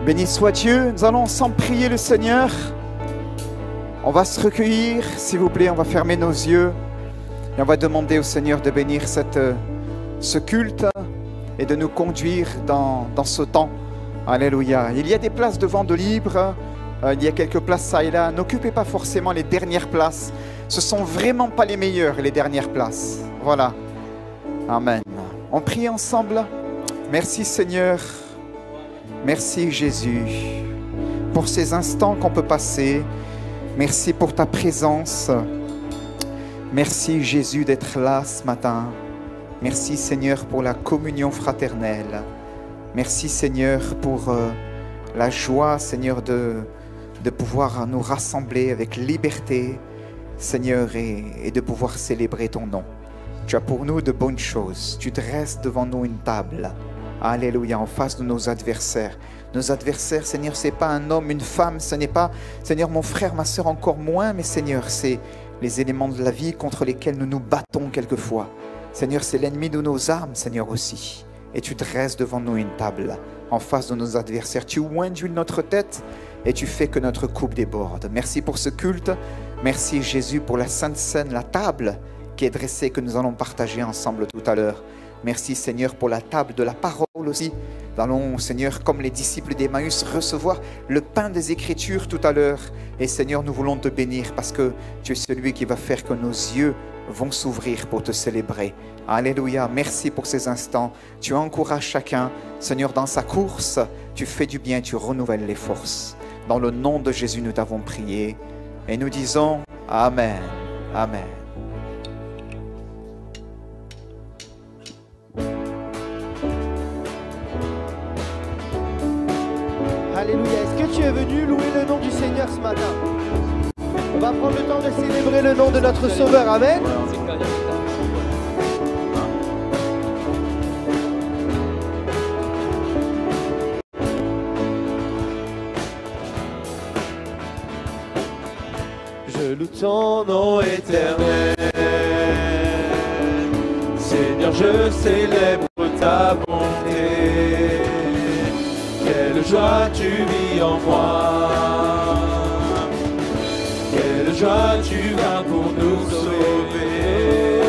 Béni soit Dieu. Nous allons ensemble prier le Seigneur. On va se recueillir, s'il vous plaît. On va fermer nos yeux et on va demander au Seigneur de bénir ce culte et de nous conduire dans ce temps. Alléluia. Il y a des places devant de libre. Il y a quelques places ça et là. N'occupez pas forcément les dernières places. Ce ne sont vraiment pas les meilleures, les dernières places. Voilà. Amen. On prie ensemble. Merci Seigneur. Merci Jésus pour ces instants qu'on peut passer. Merci pour ta présence. Merci Jésus d'être là ce matin. Merci Seigneur pour la communion fraternelle. Merci Seigneur pour la joie Seigneur de pouvoir nous rassembler avec liberté Seigneur et de pouvoir célébrer ton nom. Tu as pour nous de bonnes choses. Tu dresses devant nous une table. Alléluia, en face de nos adversaires. Nos adversaires, Seigneur, ce n'est pas un homme, une femme, ce n'est pas, Seigneur, mon frère, ma soeur, encore moins, mais Seigneur, c'est les éléments de la vie contre lesquels nous nous battons quelquefois. Seigneur, c'est l'ennemi de nos âmes, Seigneur, aussi. Et tu dresses devant nous une table en face de nos adversaires. Tu oins d'huile notre tête et tu fais que notre coupe déborde. Merci pour ce culte. Merci Jésus pour la Sainte Seine, la table qui est dressée, que nous allons partager ensemble tout à l'heure. Merci Seigneur pour la table de la parole aussi. Nous allons Seigneur, comme les disciples d'Emmaüs, recevoir le pain des Écritures tout à l'heure. Et Seigneur, nous voulons te bénir parce que tu es celui qui va faire que nos yeux vont s'ouvrir pour te célébrer. Alléluia, merci pour ces instants. Tu encourages chacun, Seigneur, dans sa course. Tu fais du bien, tu renouvelles les forces. Dans le nom de Jésus, nous t'avons prié. Et nous disons Amen. Amen. Alléluia. Est-ce que tu es venu louer le nom du Seigneur ce matin? On va prendre le temps de célébrer le nom de notre Sauveur. Amen. Je loue ton nom éternel. Seigneur, je célèbre ta bonté. Quelle joie tu vis en moi. Quelle joie tu viens pour nous sauver.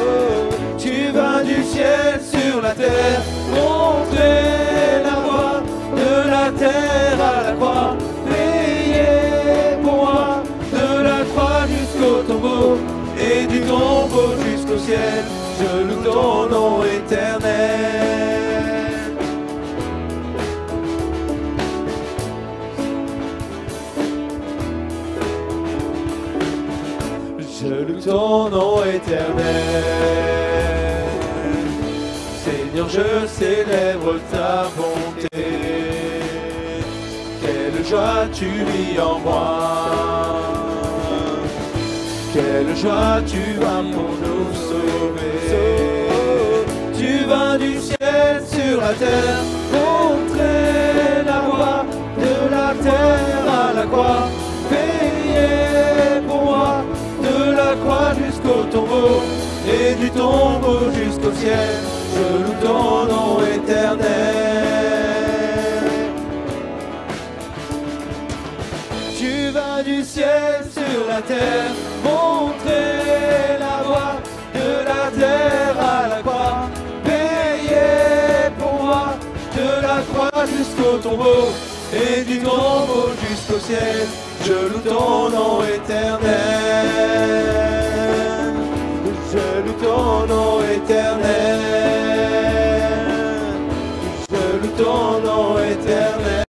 Tu vas du ciel sur la terre, montrer la voie de la terre à la croix. Payer pour moi de la croix jusqu'au tombeau et du tombeau jusqu'au ciel. Je loue ton nom éternel. Je loue ton nom éternel. Seigneur, je célèbre ta bonté. Quelle joie tu vis en moi. Quelle joie tu vas pour nous sauver. Tu vas du ciel sur la terre, montrer la voie de la terre à la croix. Payer pour moi de la croix jusqu'au tombeau et du tombeau jusqu'au ciel. Je loue ton nom éternel. Tu vas du ciel sur la terre, montrer la voie de la terre à la croix. Payer pour moi de la croix jusqu'au tombeau et du tombeau jusqu'au ciel. Je loue ton nom éternel. Je loue ton nom éternel. Je loue ton nom éternel.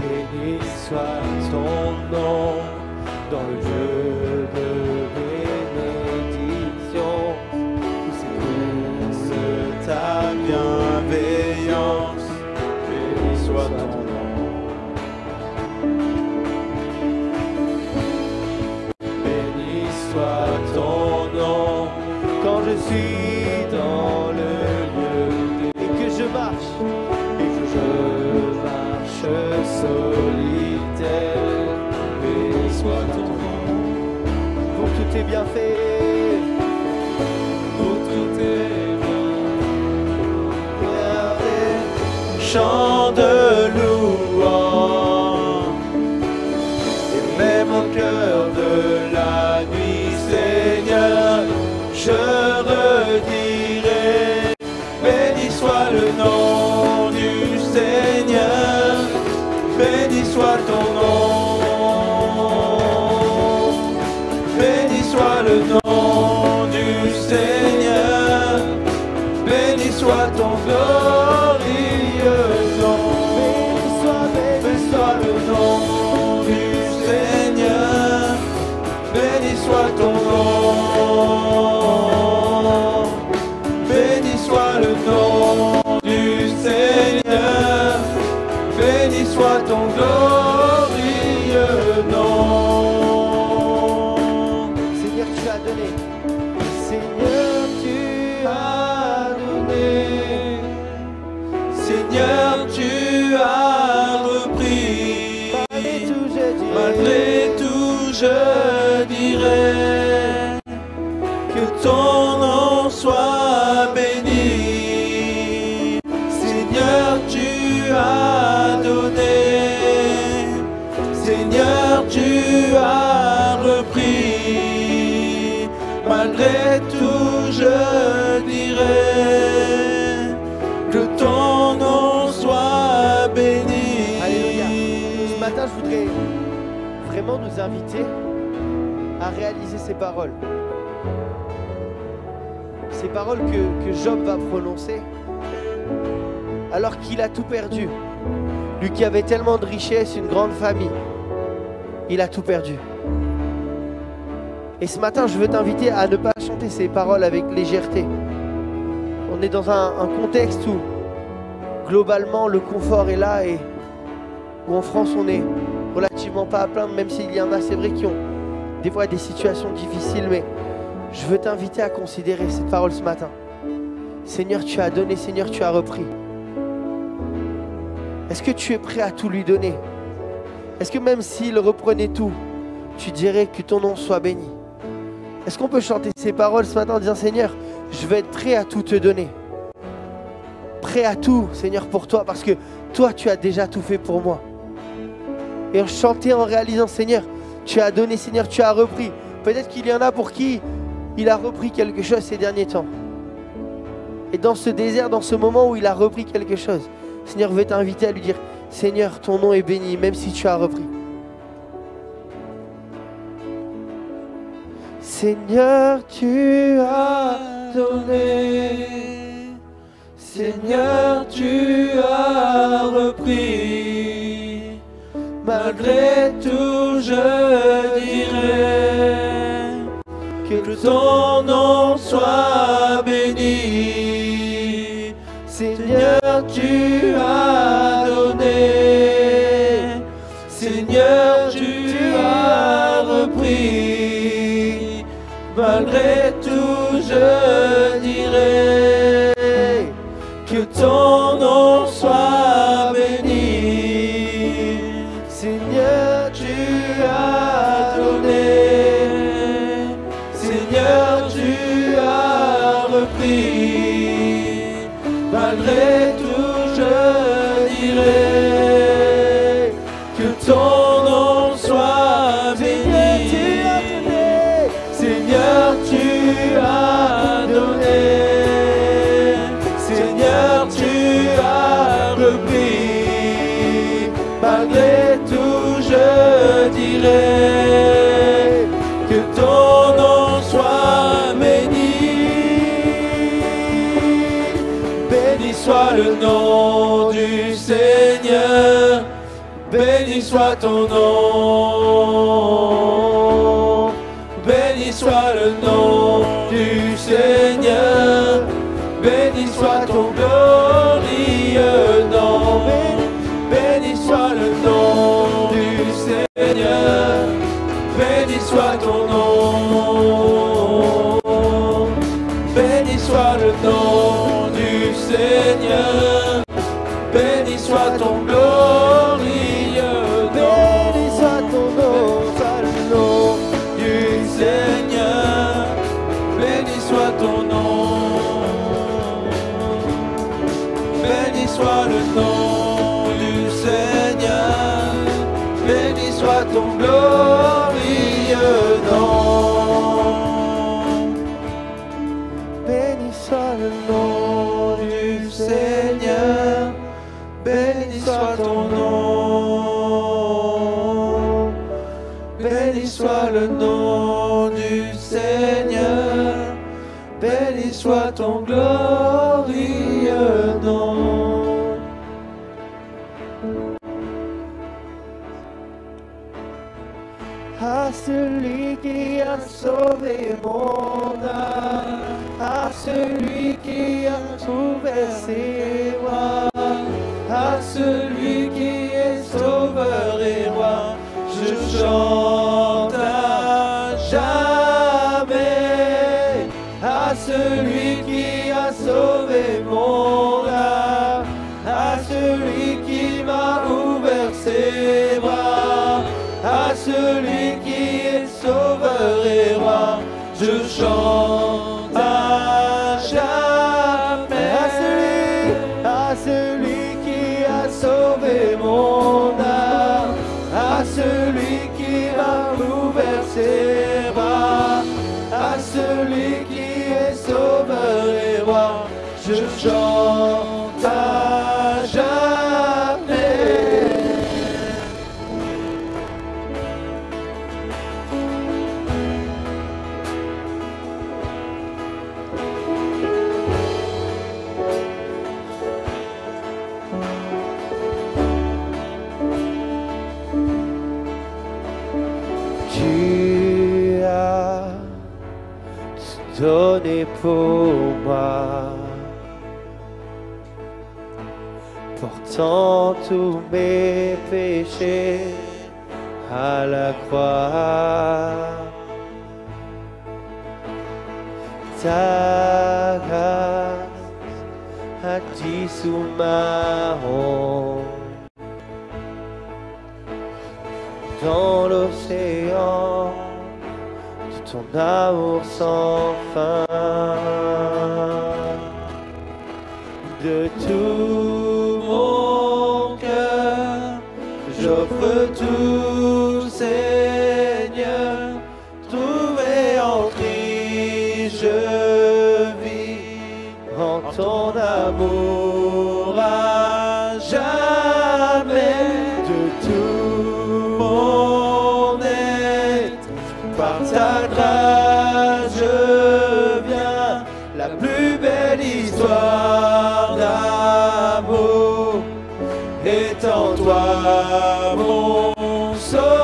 Béni soit ton nom dans le lieu de bénédiction. Où s'écoule ta bienveillance. Béni soit ton nom. Béni tes bienfaits. Pour tous tes bienfaits. Chant de louange. Et même au cœur de la nuit, Seigneur, je redirai. Béni soit le nom du Seigneur. Béni soit ton nom. Béni soit le nom du Seigneur. Béni soit ton glorieux nom. Béni soit le nom du Seigneur. Béni soit ton nom. Béni soit le nom du Seigneur. Béni soit ton glorieux nom. Seigneur, tu as donné. Seigneur, tu as donné. Seigneur, tu as repris. Malgré tout, je dirai que ton nom soit béni. Seigneur, tu as donné. Seigneur, tu as repris. Malgré tout, je dirai que ton nom soit béni. Alléluia. Ce matin, je voudrais vraiment nous inviter à réaliser ces paroles. Ces paroles que Job va prononcer alors qu'il a tout perdu. Lui qui avait tellement de richesses, une grande famille, il a tout perdu. Et ce matin, je veux t'inviter à ne pas chanter ces paroles avec légèreté. On est dans un contexte où globalement le confort est là et où en France on est relativement pas à plaindre, même s'il y en a, c'est vrai, qui ont des fois des situations difficiles, mais je veux t'inviter à considérer cette parole ce matin. Seigneur, tu as donné, Seigneur, tu as repris. Est-ce que tu es prêt à tout lui donner? Est-ce que même s'il reprenait tout, tu dirais que ton nom soit béni? Est-ce qu'on peut chanter ces paroles ce matin en disant, Seigneur, je vais être prêt à tout te donner? Prêt à tout, Seigneur, pour toi, parce que toi, tu as déjà tout fait pour moi. Et en chantant, en réalisant, Seigneur, tu as donné, Seigneur, tu as repris. Peut-être qu'il y en a pour qui il a repris quelque chose ces derniers temps. Et dans ce désert, dans ce moment où il a repris quelque chose, Seigneur veut t'inviter à lui dire, Seigneur, ton nom est béni, même si tu as repris. Seigneur, tu as donné. Seigneur, tu as repris. Malgré tout, je dirai que ton nom soit béni. Seigneur, tu as donné. Seigneur, tu as repris. Malgré tout, je dirai que ton nom soit béni. Seigneur, tu as donné. Seigneur, tu as repris. Malgré tout, je dirai que ton nom soit béni. Seigneur, tu as donné. Seigneur, tu as repris. Malgré tout, je dirai que ton nom soit béni. Béni soit le nom du Seigneur. Béni soit ton nom. Béni soit le nom du Seigneur. Béni soit ton glorieux nom. Béni soit le nom du Seigneur. Béni soit ton nom. Béni soit le nom du Seigneur. Béni soit ton glorieux nom. Béni soit ton nom, soit le nom du Seigneur. ton glorieux nom. Béni soit le nom Du Seigneur, béni soit ton nom. Béni soit le nom du Seigneur, béni soit ton glorieux nom. à celui qui a sauvé mon âme, à celui qui a ouvert ses bras, À celui qui est sauveur et roi, je chante à jamais. À celui qui a sauvé mon âme, à celui qui m'a ouvert ses bras, à celui qui est sauveur et roi, je chante à jamais. à celui qui a sauvé mon âme, à celui qui m'a ouvert ses bras, À celui qui est sauveur et roi, je chante à jamais. Tu as donné pour moi, portant tous mes péchés à la croix. Ta grâce a dissous ma honte dans l'océan de ton amour sans fin. De Tout mon cœur, j'offre tout, Seigneur. Trouvé en Christ, je vis en ton amour à jamais. De tout mon être, par ta grâce je viens, la plus belle histoire d'amour est en toi, mon sauveur.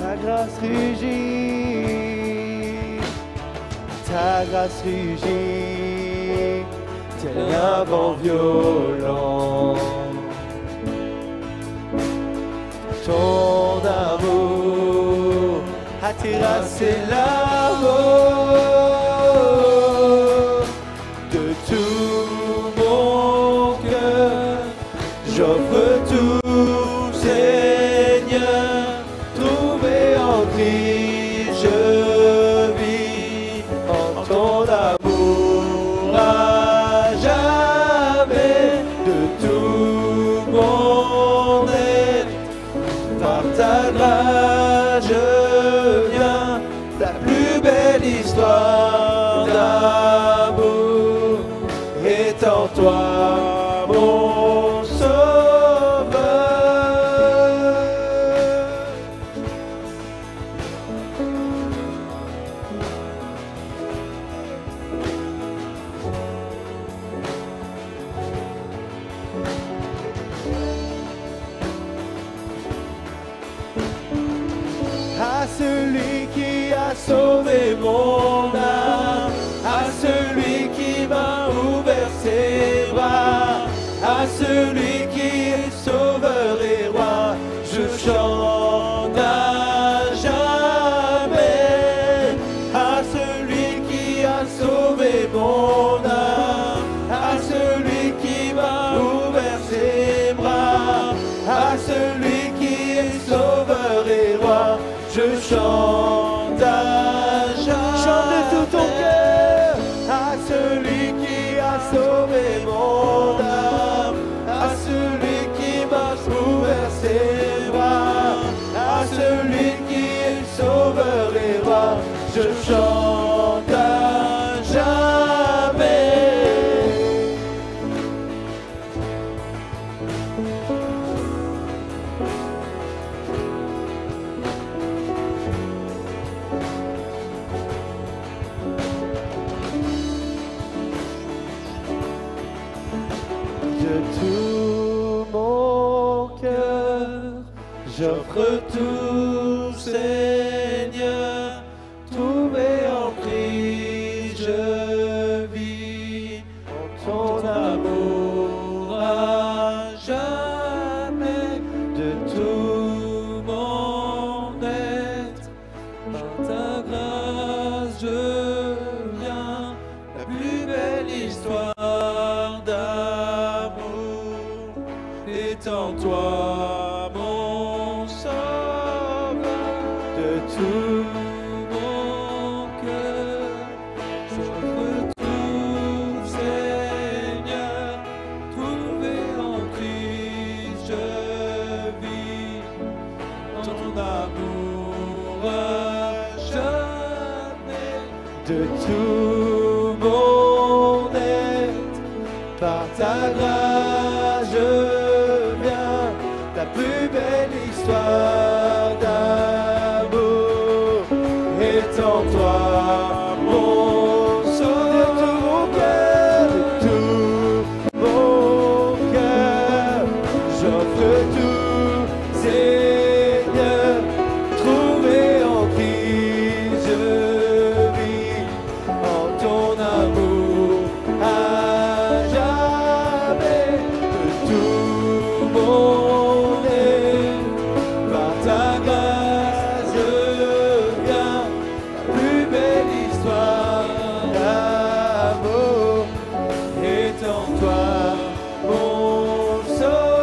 ta grâce rugit, ta grâce rugit, tel un vent violent. Ton amour a terrassé l'amour. De tout mon cœur, j'offre tout, Seigneur. Trouvé en Christ, je vis en ton amour à jamais. De tout mon être, par ta grâce je viens, la plus belle histoire d'amour est en toi, mon sauveur. À celui qui a Sauvé mon âme, à celui qui m'a ouvert ses bras, à celui qui est sauveur et roi, je chante à jamais. À celui qui a sauvé mon âme, à celui qui m'a ouvert ses bras, à celui qui est sauveur et roi, chante à jamais. Chante de tout ton cœur à celui qui a sauvé mon âme, À celui qui m'a ouvert ses bras, à celui qui est sauveur et roi, je chante à jamais. de tout mon cœur. J'offre tout, Seigneur, trouvé en Christ, je vis en ton amour à jamais. De tout mon être, par ta grâce, je viens, la plus belle histoire d'amour est en toi, mon sauveur. De tout mon cœur, j'offre tout, Seigneur, trouvé en Christ, je vis en ton amour à jamais. De tout mon être, par ta grâce je viens, la plus belle histoire d'amour est en toi, mon sauveur. De tout mon cœur, j'offre tout, Seigneur, trouvé en Christ, je vis en ton amour à jamais. De tout mon être, par ta grâce je viens, la plus belle histoire d'amour est en toi, mon sauveur.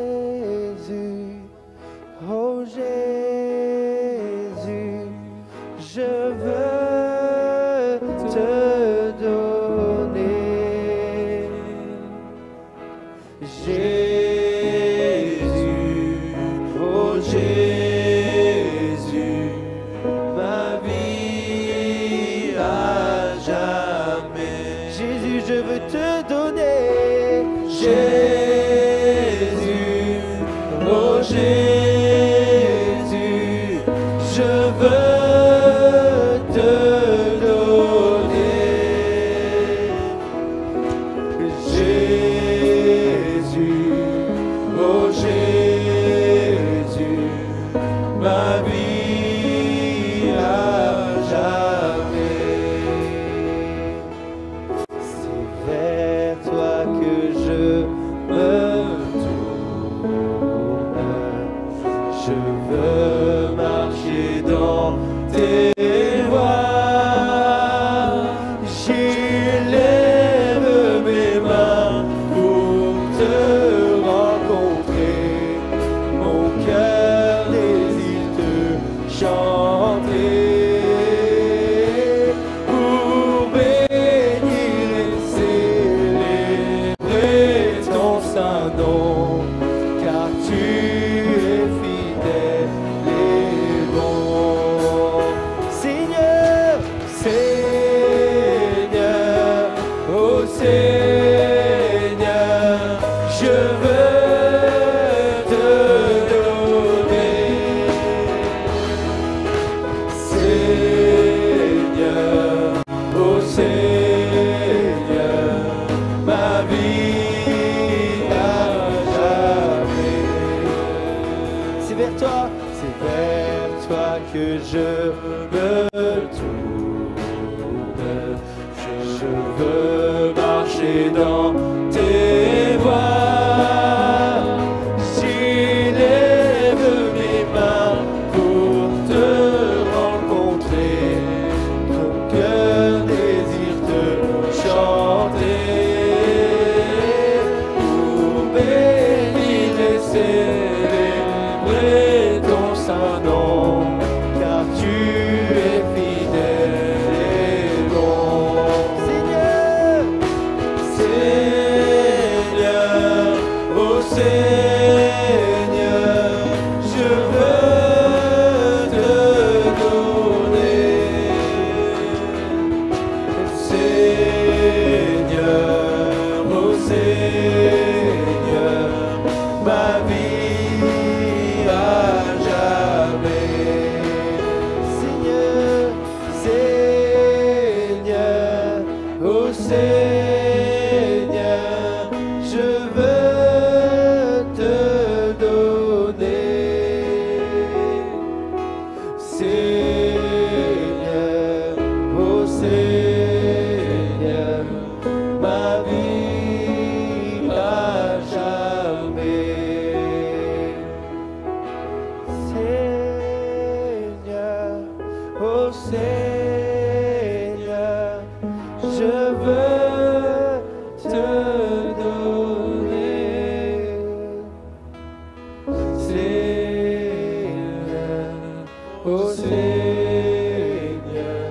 Jésus, oh Jésus, je veux te donner. Jésus, oh Jésus, ma vie à jamais. Jésus, je veux te donner. Jésus, oh Jésus, je veux te donner. Jésus, oh Jésus, ma vie à jamais. C'est vers toi que je me tourne. Je veux marcher dans tes voies. J'élève mes mains pour te rencontrer. Mon cœur désire te chanter. Pour bénir et célébrer ton saint nom, car tu es fidèle et bon. vers toi, c'est vers toi que je me tourne. Je veux marcher dans tes voies. J'élève mes mains pour te rencontrer. Mon cœur désire te chanter. Pour bénir et célébrer ton saint nom, car tu es fidèle et bon. Seigneur, Seigneur, oh Seigneur, je veux te donner. Seigneur, oh Seigneur, ma vie à jamais. Seigneur, Seigneur, oh Seigneur, je veux te donner. Seigneur, oh Seigneur, ma vie à jamais. Seigneur, oh Seigneur, je veux te donner. Seigneur, oh Seigneur,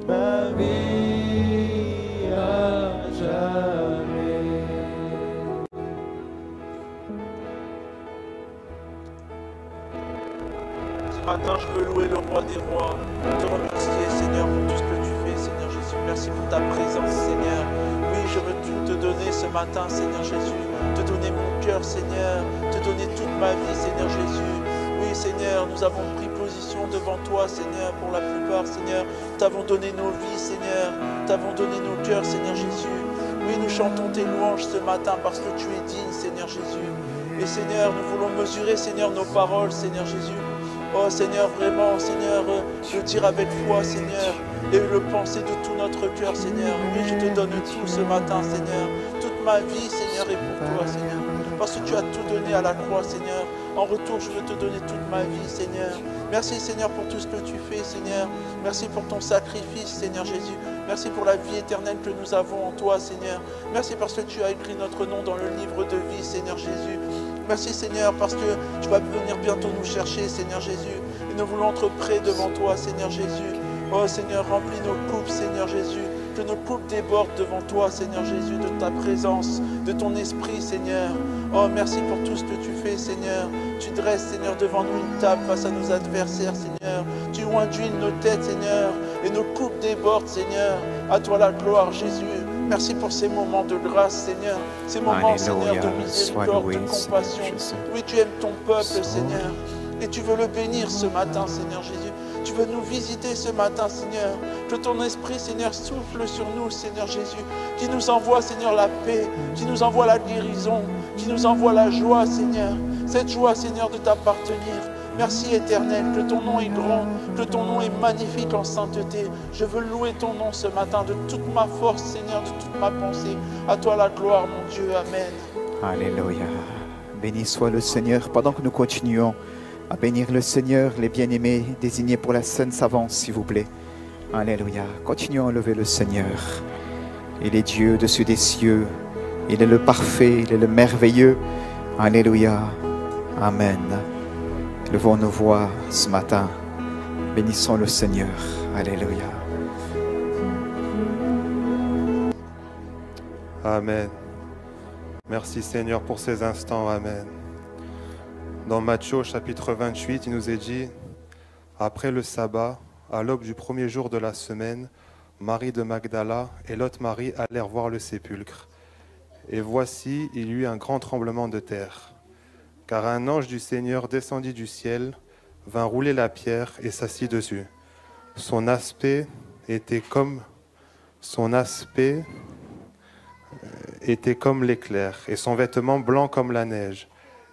ma vie à jamais. Ce matin, je veux louer le roi des rois, te remercier, Seigneur, pour tout ce que tu fais, Seigneur Jésus. Merci pour ta présence, Seigneur. Oui, je veux tout te donner ce matin, Seigneur Jésus. Te donner mon cœur, Seigneur. Te donner toute ma vie, Seigneur Jésus. Oui, Seigneur, nous avons pris position devant toi, Seigneur, pour la plupart, Seigneur. T'avons donné nos vies, Seigneur. T'avons donné nos cœurs, Seigneur Jésus. Oui, nous chantons tes louanges ce matin parce que tu es digne, Seigneur Jésus. Et Seigneur, nous voulons mesurer, Seigneur, nos paroles, Seigneur Jésus. Oh Seigneur, vraiment, Seigneur, le dire avec foi, Seigneur, et le penser de tout notre cœur, Seigneur. Oui, je te donne tout ce matin, Seigneur. Toute ma vie, Seigneur, est pour toi, Seigneur. Parce que tu as tout donné à la croix, Seigneur. En retour, je veux te donner toute ma vie, Seigneur. Merci, Seigneur, pour tout ce que tu fais, Seigneur. Merci pour ton sacrifice, Seigneur Jésus. Merci pour la vie éternelle que nous avons en toi, Seigneur. Merci parce que tu as écrit notre nom dans le livre de vie, Seigneur Jésus. Merci, Seigneur, parce que tu vas venir bientôt nous chercher, Seigneur Jésus. Et nous voulons être prêts devant toi, Seigneur Jésus. Oh, Seigneur, remplis nos coupes, Seigneur Jésus. Que nos coupes débordent devant toi, Seigneur Jésus, de ta présence, de ton esprit, Seigneur. Oh, merci pour tout ce que tu fais, Seigneur. Tu dresses, Seigneur, devant nous une table face à nos adversaires, Seigneur. Tu induis nos têtes, Seigneur, et nos coupes débordent, Seigneur. À toi la gloire, Jésus. Merci pour ces moments de grâce, Seigneur. Ces moments, Seigneur, de miséricorde, de compassion. Oui, tu aimes ton peuple, Seigneur. Et tu veux le bénir ce matin, Seigneur Jésus. Tu veux nous visiter ce matin, Seigneur. Que ton esprit, Seigneur, souffle sur nous, Seigneur Jésus. Qui nous envoie, Seigneur, la paix. Qui nous envoie la guérison. Qui nous envoie la joie, Seigneur. Cette joie, Seigneur, de t'appartenir. Merci, Éternel, que ton nom est grand, que ton nom est magnifique en sainteté. Je veux louer ton nom ce matin de toute ma force, Seigneur, de toute ma pensée. À toi la gloire, mon Dieu. Amen. Alléluia. Béni soit le Seigneur. Pendant que nous continuons à bénir le Seigneur, les bien-aimés désignés pour la Sainte Savance, s'il vous plaît. Alléluia. Continuons à lever le Seigneur. Il est Dieu au-dessus des cieux. Il est le parfait, il est le merveilleux. Alléluia. Amen. Levons nos voix ce matin. Bénissons le Seigneur. Alléluia. Amen. Merci Seigneur pour ces instants. Amen. Dans Matthieu chapitre 28, il nous est dit: après le sabbat, à l'aube du premier jour de la semaine, Marie de Magdala et l'autre Marie allèrent voir le sépulcre. Et voici, il y eut un grand tremblement de terre, car un ange du Seigneur descendit du ciel, vint rouler la pierre et s'assit dessus. Son aspect était comme l'éclair, et son vêtement blanc comme la neige.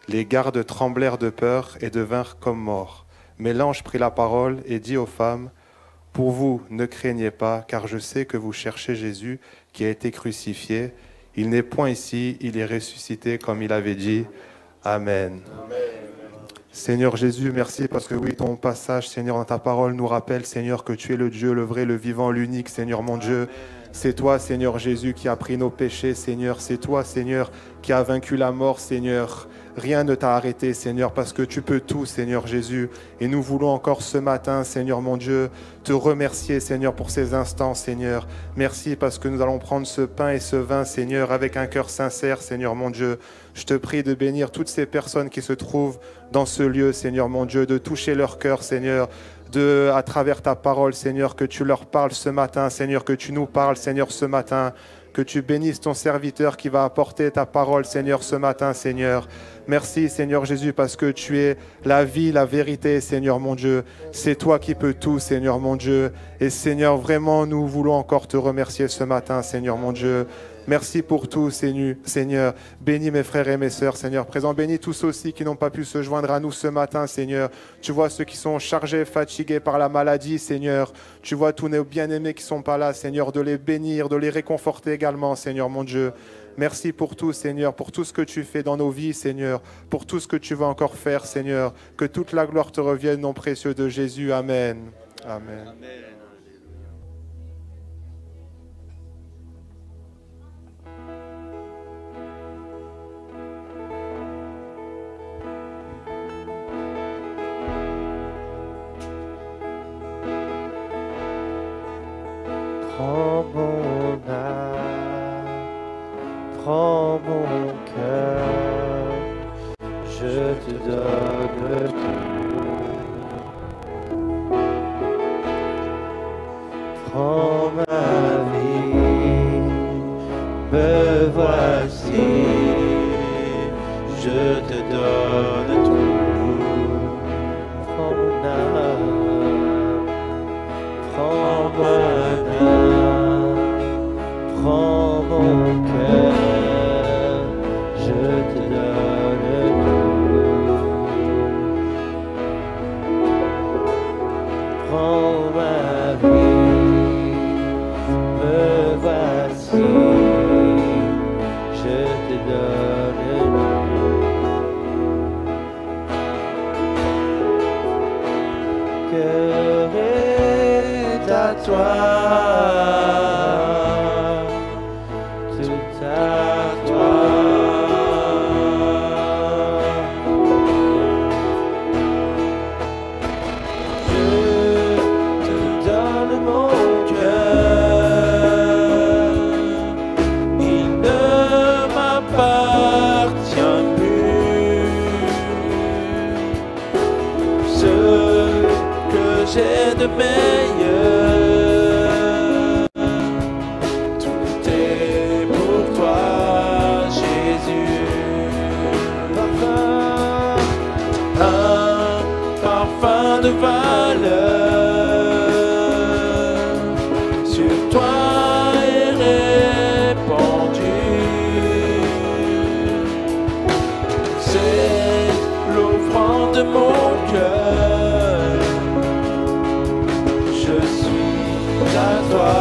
Les gardes tremblèrent de peur et devinrent comme morts. Mais l'ange prit la parole et dit aux femmes, « Pour vous, ne craignez pas, car je sais que vous cherchez Jésus qui a été crucifié. Il n'est point ici, il est ressuscité comme il avait dit. Amen. » Seigneur Jésus, merci parce que oui, ton passage, Seigneur, dans ta parole nous rappelle, Seigneur, que tu es le Dieu, le vrai, le vivant, l'unique, Seigneur mon Dieu. C'est toi, Seigneur Jésus, qui a pris nos péchés, Seigneur. C'est toi, Seigneur, qui a vaincu la mort, Seigneur. Rien ne t'a arrêté, Seigneur, parce que tu peux tout, Seigneur Jésus. Et nous voulons encore ce matin, Seigneur mon Dieu, te remercier, Seigneur, pour ces instants, Seigneur. Merci parce que nous allons prendre ce pain et ce vin, Seigneur, avec un cœur sincère, Seigneur mon Dieu. Je te prie de bénir toutes ces personnes qui se trouvent dans ce lieu, Seigneur mon Dieu, de toucher leur cœur, Seigneur, à travers ta parole, Seigneur, que tu leur parles ce matin, Seigneur, que tu nous parles, Seigneur, ce matin. Que tu bénisses ton serviteur qui va apporter ta parole, Seigneur, ce matin, Seigneur. Merci, Seigneur Jésus, parce que tu es la vie, la vérité, Seigneur mon Dieu. C'est toi qui peux tout, Seigneur mon Dieu. Et Seigneur, vraiment, nous voulons encore te remercier ce matin, Seigneur mon Dieu. Merci pour tout, Seigneur. Bénis mes frères et mes sœurs, Seigneur. Présent, bénis tous aussi qui n'ont pas pu se joindre à nous ce matin, Seigneur. Tu vois ceux qui sont chargés, fatigués par la maladie, Seigneur. Tu vois tous nos bien-aimés qui ne sont pas là, Seigneur, de les bénir, de les réconforter également, Seigneur mon Dieu. Merci pour tout, Seigneur, pour tout ce que tu fais dans nos vies, Seigneur, pour tout ce que tu vas encore faire, Seigneur. Que toute la gloire te revienne, nom précieux de Jésus. Amen. Amen. Amen. Prends mon âme, prends mon cœur, je te donne tout. Prends ma vie, me voici, je te donne tout. Prends mon âme, prends ma prends mon cœur, je te donne tout. Prends ma vie, me voici, je te donne tout. Cœur est à toi. J'ai de meilleur, tout est pour toi, Jésus. Un parfum de valeur sur toi est répandu. C'est l'offrande de mon cœur. À toi,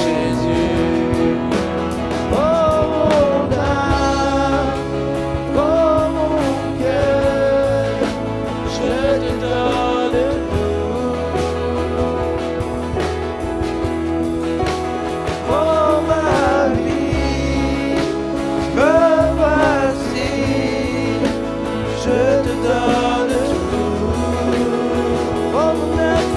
Jésus. Oh mon âme, oh mon cœur, je te donne tout. Oh ma vie, me voici, je te donne tout. Oh mon âme,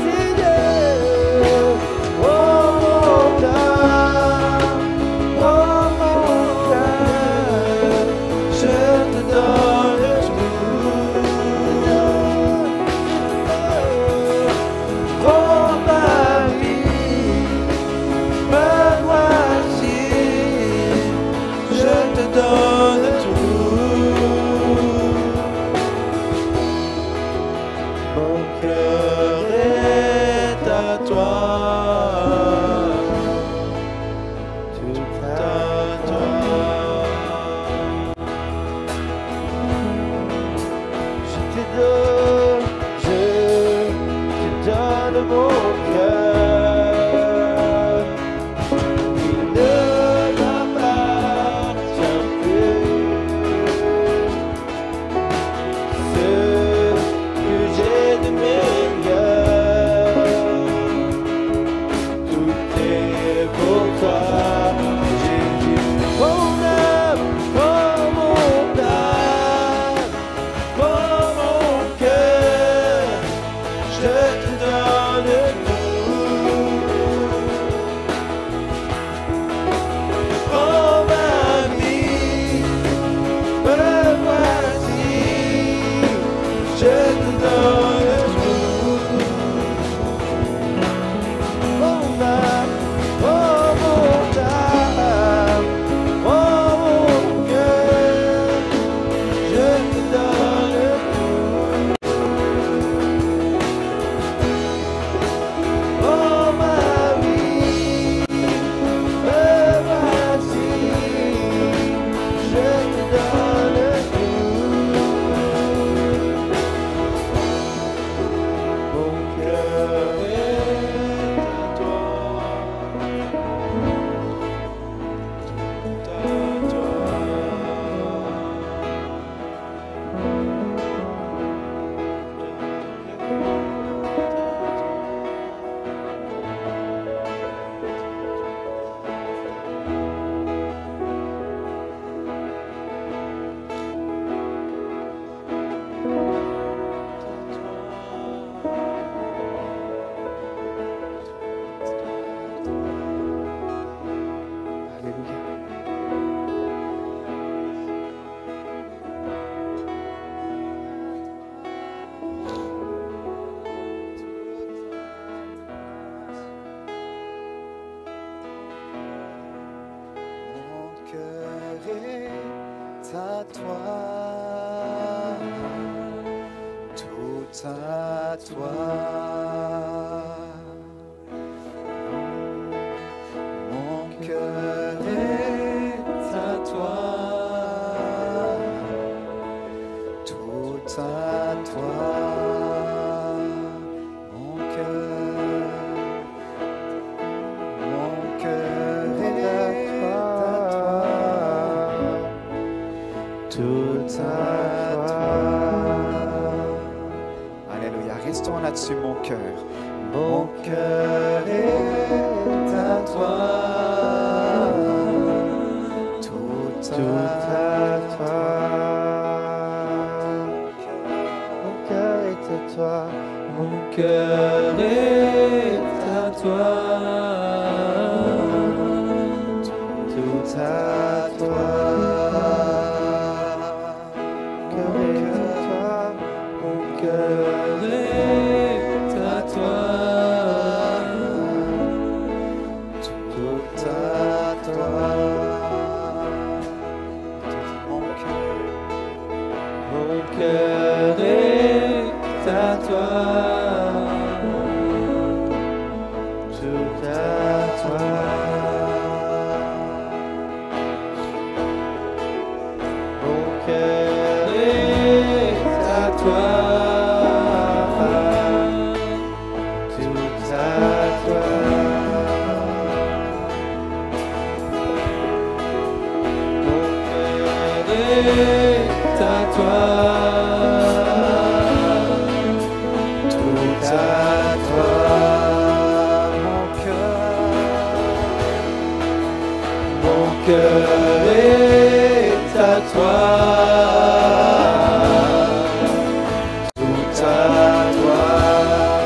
à toi, tout à toi. Mon cœur est à toi, tout à toi. Mon cœur est à toi, tout à toi. Alléluia, restons là-dessus, mon cœur. Mon cœur est à toi, tout à toi. Mon cœur est à toi, Mon cœur est à toi, tout à toi. Mon cœur est à toi, Tout à toi. mon cœur est à toi, tout à toi. Mon cœur est à toi, tout à toi. est à toi, Tout à toi, mon cœur est à toi, tout à toi.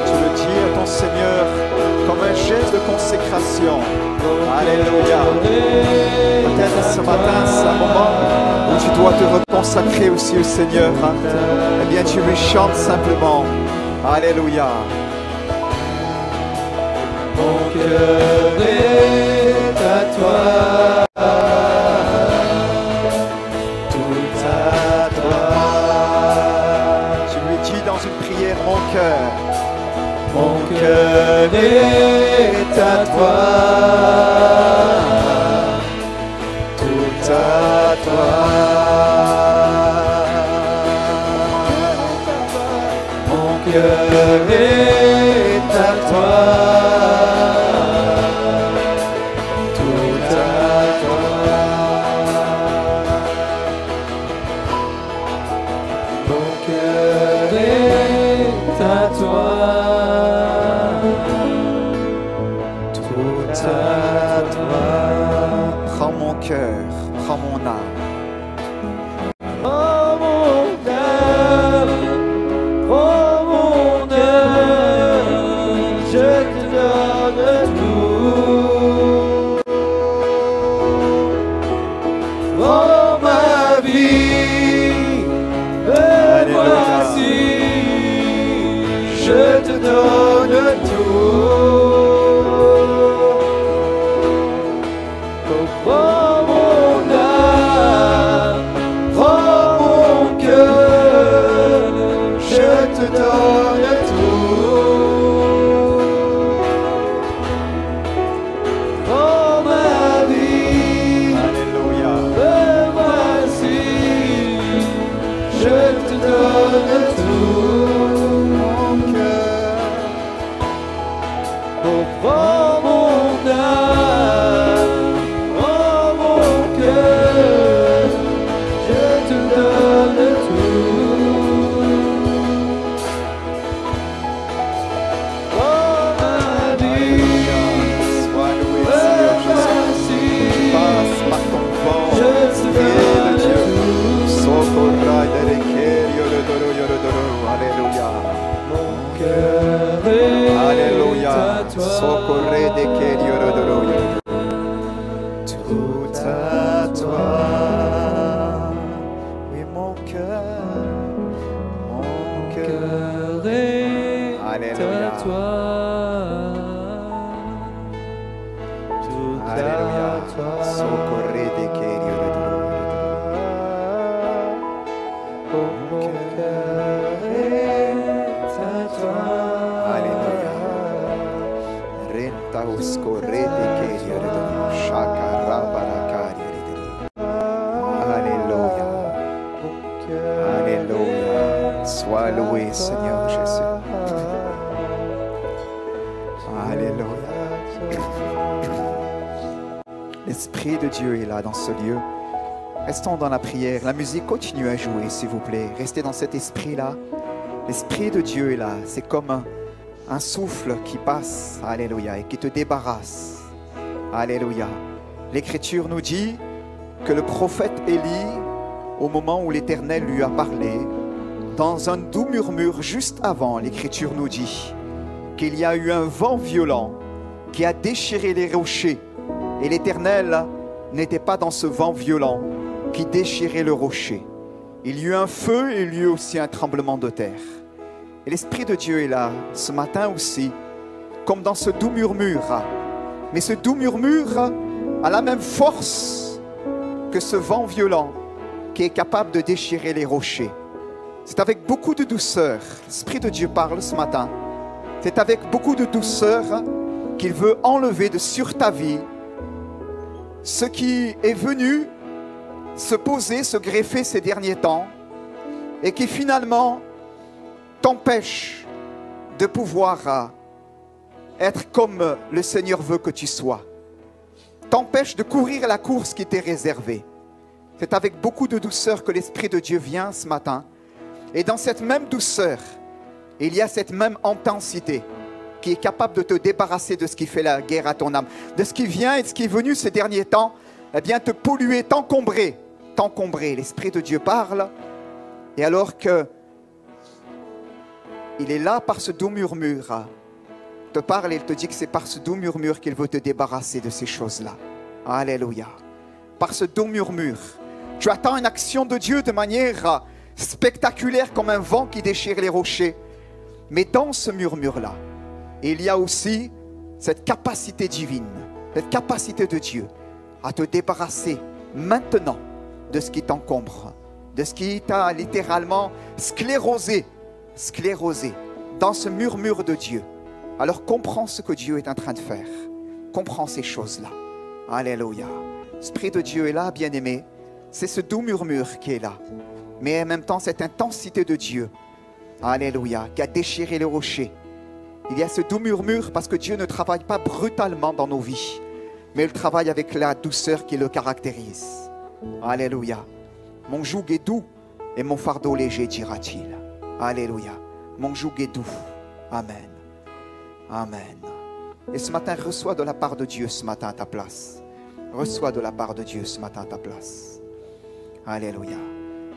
Tu le dis à ton Seigneur comme un geste de consécration. Alléluia. Peut-être ce matin, c'est un moment où tu dois te reconsacrer aussi au Seigneur. Eh bien, tu lui chantes simplement. Alléluia. mon cœur est à toi, Tout à toi. Tu lui dis dans une prière, mon cœur. mon cœur est à toi, Tout à toi. cœur est à toi, tout à toi. Mon cœur est à toi, tout à toi. Prends mon cœur, prends mon âme. Oh mon âme, oh mon âme, je te donne tout. Oh ma vie, me voici, je te donne tout. Oh, prends mon âme, prends mon cœur, je te donne tout. Oh ma vie, Alléluia. me voici, je te donne tout. Mon cœur, oh prends mon âme, oh mon cœur, je te donne tout. Oh ma vie, Sois loué, me Seigneur Jésus. voici, Passe par ton vent, je te Esprit de donne Dieu. tout. Socorra de requer, yorodoro, yorodoro. Alléluia. Mon cœur est Alléluia. à toi. Socorre de que yorodoro, yorodoro. Tout à toi. Oui, mon cœur. Mon cœur. Cœur est Alléluia. à toi. Tout Alléluia. à toi. Socorre de que yorodoro. Oh, mon cœur est à toi. Alléluia. Renta uscorre de que yorodoro. Shakara barakari yorodoro. Alléluia. Alléluia. Sois loué, Seigneur Jésus. Alléluia. L'Esprit de Dieu est là dans ce lieu. Restons dans la prière. La musique continue à jouer, s'il vous plaît. Restez dans cet esprit-là. L'Esprit de Dieu est là. C'est comme un souffle qui passe. Alléluia. Et qui te débarrasse. Alléluia. L'Écriture nous dit que le prophète Élie, au moment où l'Éternel lui a parlé, dans un doux murmure juste avant, l'Écriture nous dit qu'il y a eu un vent violent qui a déchiré les rochers. Et l'Éternel n'était pas dans ce vent violent qui déchirait le rocher. Il y eut un feu et il y eut aussi un tremblement de terre. Et l'Esprit de Dieu est là ce matin aussi, comme dans ce doux murmure. Mais ce doux murmure a la même force que ce vent violent qui est capable de déchirer les rochers. C'est avec beaucoup de douceur, l'Esprit de Dieu parle ce matin, c'est avec beaucoup de douceur qu'il veut enlever de sur ta vie ce qui est venu se poser, se greffer ces derniers temps et qui finalement t'empêche de pouvoir être comme le Seigneur veut que tu sois. T'empêche de courir la course qui t'est réservée. C'est avec beaucoup de douceur que l'Esprit de Dieu vient ce matin. Et dans cette même douceur, il y a cette même intensité qui est capable de te débarrasser de ce qui fait la guerre à ton âme, de ce qui vient et de ce qui est venu ces derniers temps, eh bien te polluer, t'encombrer. L'Esprit de Dieu parle, et alors que il est là par ce doux murmure, te parle et il te dit que c'est par ce doux murmure qu'il veut te débarrasser de ces choses-là. Alléluia. Par ce doux murmure, tu attends une action de Dieu de manière spectaculaire comme un vent qui déchire les rochers. Mais dans ce murmure-là, il y a aussi cette capacité divine, cette capacité de Dieu à te débarrasser maintenant de ce qui t'encombre, de ce qui t'a littéralement sclérosé dans ce murmure de Dieu. Alors comprends ce que Dieu est en train de faire. Comprends ces choses-là. Alléluia. L'Esprit de Dieu est là, bien-aimé. C'est ce doux murmure qui est là. Mais en même temps, cette intensité de Dieu Alléluia, qui a déchiré le rocher. Il y a ce doux murmure parce que Dieu ne travaille pas brutalement dans nos vies, mais il travaille avec la douceur qui le caractérise. Alléluia. Mon joug est doux et mon fardeau léger, dira-t-il. Alléluia. Mon joug est doux. Amen. Amen. Et ce matin, reçois de la part de Dieu ce matin à ta place. Reçois de la part de Dieu ce matin à ta place. Alléluia.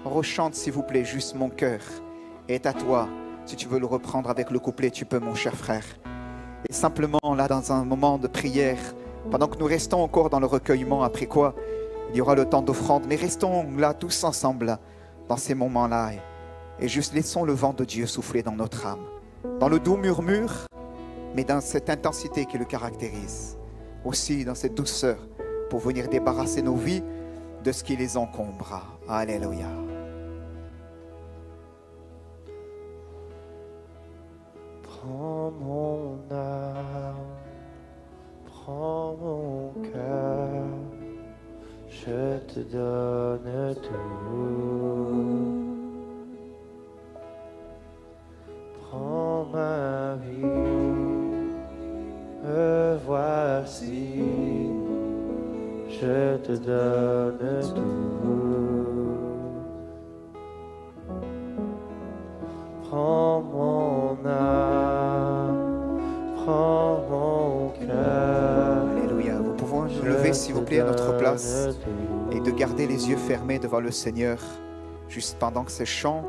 Rechante s'il vous plaît juste mon cœur est à toi. Si tu veux le reprendre avec le couplet, tu peux mon cher frère. Et simplement là dans un moment de prière, pendant que nous restons encore dans le recueillement, après quoi il y aura le temps d'offrande, mais restons là tous ensemble dans ces moments-là et juste laissons le vent de Dieu souffler dans notre âme. Dans le doux murmure, mais dans cette intensité qui le caractérise. Aussi dans cette douceur pour venir débarrasser nos vies de ce qui les encombre. Alléluia. Prends mon âme, prends mon cœur, je te donne tout. Prends ma vie, me voici, je te donne tout. Prends mon âme, prends mon cœur. Alléluia. Vous pouvez nous lever s'il vous plaît à notre place et de garder les yeux fermés devant le Seigneur juste pendant que ces chants.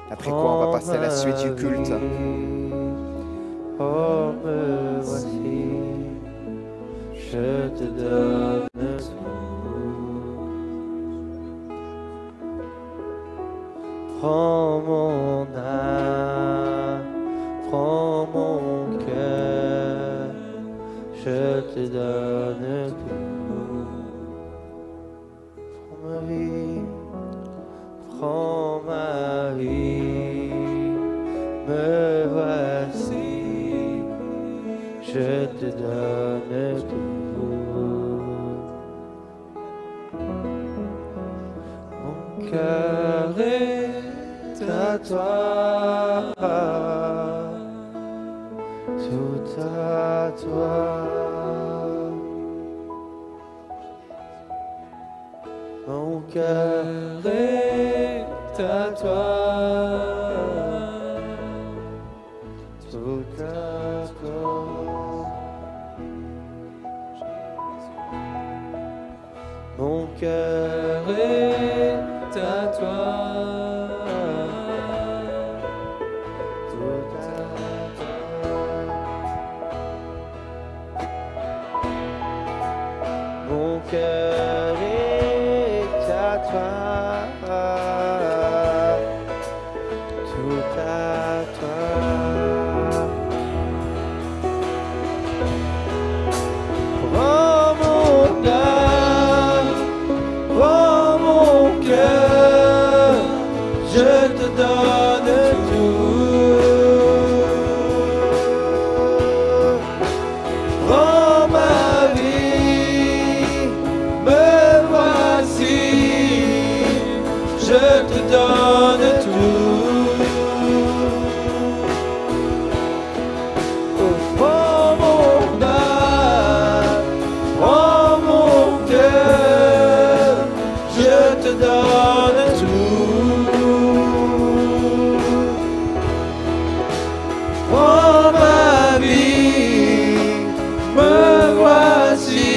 Après quoi on va passer à la suite du culte. Oh, me voici, je te donne tout. Prends mon âme, prends mon cœur, je te donne tout. Prends ma vie, prends ma vie, me voici, je te donne tout. Mon cœur est à toi, tout à toi. Mon cœur est à toi, tout à toi. Mon cœur est à toi, tout à toi. Mon cœur est à toi, tout à toi. Prends mon âme, prends mon cœur, je te donne tout. Prends ma vie, me voici, je te donne tout. Oh, prends mon âme, prends mon cœur, je te donne tout. Prends ma vie, me voici,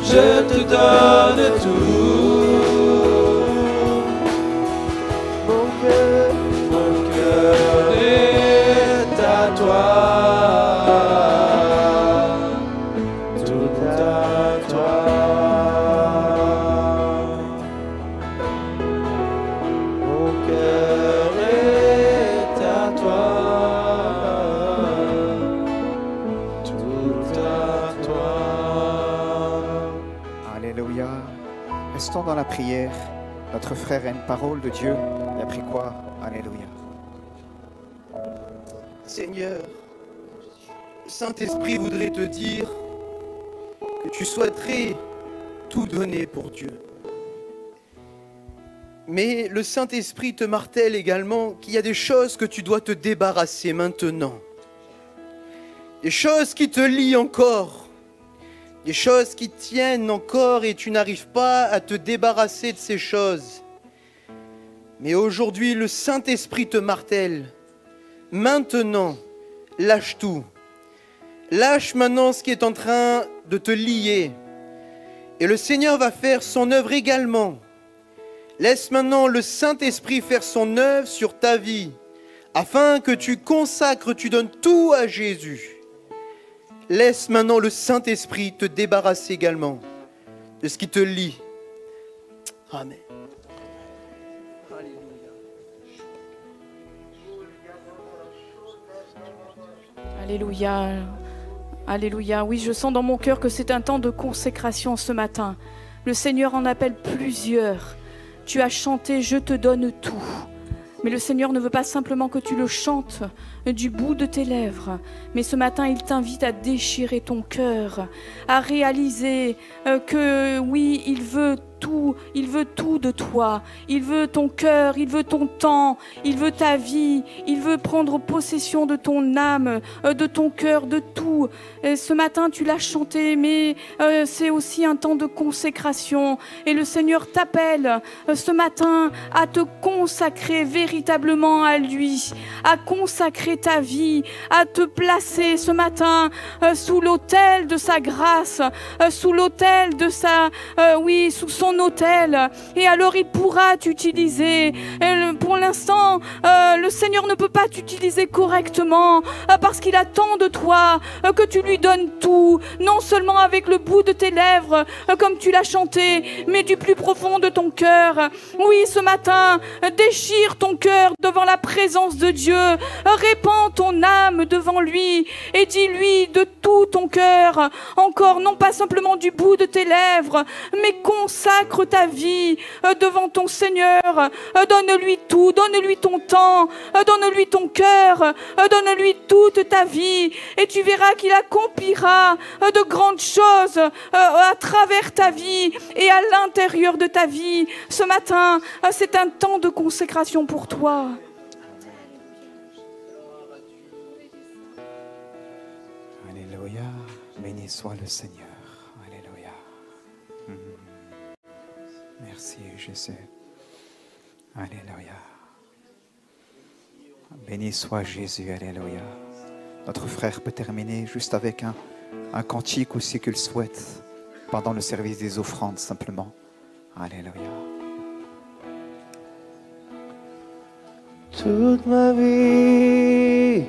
je te donne tout. Mon cœur est à toi, tout à toi. Mon cœur est à toi, tout à toi. Alléluia. Restons dans la prière. Notre frère a une parole de Dieu. Et après quoi? Alléluia. Seigneur, le Saint-Esprit voudrait te dire que tu souhaiterais tout donner pour Dieu. Mais le Saint-Esprit te martèle également qu'il y a des choses que tu dois te débarrasser maintenant. Des choses qui te lient encore. Des choses qui tiennent encore et tu n'arrives pas à te débarrasser de ces choses. Mais aujourd'hui, le Saint-Esprit te martèle. Maintenant, lâche tout. Lâche maintenant ce qui est en train de te lier. Et le Seigneur va faire son œuvre également. Laisse maintenant le Saint-Esprit faire son œuvre sur ta vie, afin que tu consacres, tu donnes tout à Jésus. Laisse maintenant le Saint-Esprit te débarrasser également de ce qui te lie. Amen. Alléluia. Alléluia. Oui, je sens dans mon cœur que c'est un temps de consécration ce matin. Le Seigneur en appelle plusieurs. Tu as chanté « Je te donne tout ». Mais le Seigneur ne veut pas simplement que tu le chantes du bout de tes lèvres. Mais ce matin, il t'invite à déchirer ton cœur, à réaliser que oui, il veut tout de toi. Il veut ton cœur, il veut ton temps, il veut ta vie, il veut prendre possession de ton âme, de ton cœur, de tout. Et ce matin, tu l'as chanté, mais c'est aussi un temps de consécration. Et le Seigneur t'appelle ce matin à te consacrer véritablement à lui, à consacrer ta vie, à te placer ce matin sous l'autel de sa grâce, sous l'autel de sa, sous son autel. Et alors il pourra t'utiliser. Pour l'instant, le Seigneur ne peut pas t'utiliser correctement parce qu'il attend de toi que tu lui donnes tout, non seulement avec le bout de tes lèvres comme tu l'as chanté, mais du plus profond de ton cœur. Oui, ce matin, déchire ton cœur devant la présence de Dieu, répands ton âme devant lui et dis-lui de tout ton cœur, encore non pas simplement du bout de tes lèvres, mais consacre ta vie devant ton Seigneur. Donne-lui tout, donne-lui ton temps, donne-lui ton cœur, donne-lui toute ta vie et tu verras qu'il accomplira de grandes choses à travers ta vie et à l'intérieur de ta vie. Ce matin, c'est un temps de consécration pour toi. Alléluia, béni soit le Seigneur. Alléluia. Merci Jésus. Alléluia. Béni soit Jésus. Alléluia. Notre frère peut terminer juste avec un cantique aussi qu'il souhaite pendant le service des offrandes simplement. Alléluia. Toute ma vie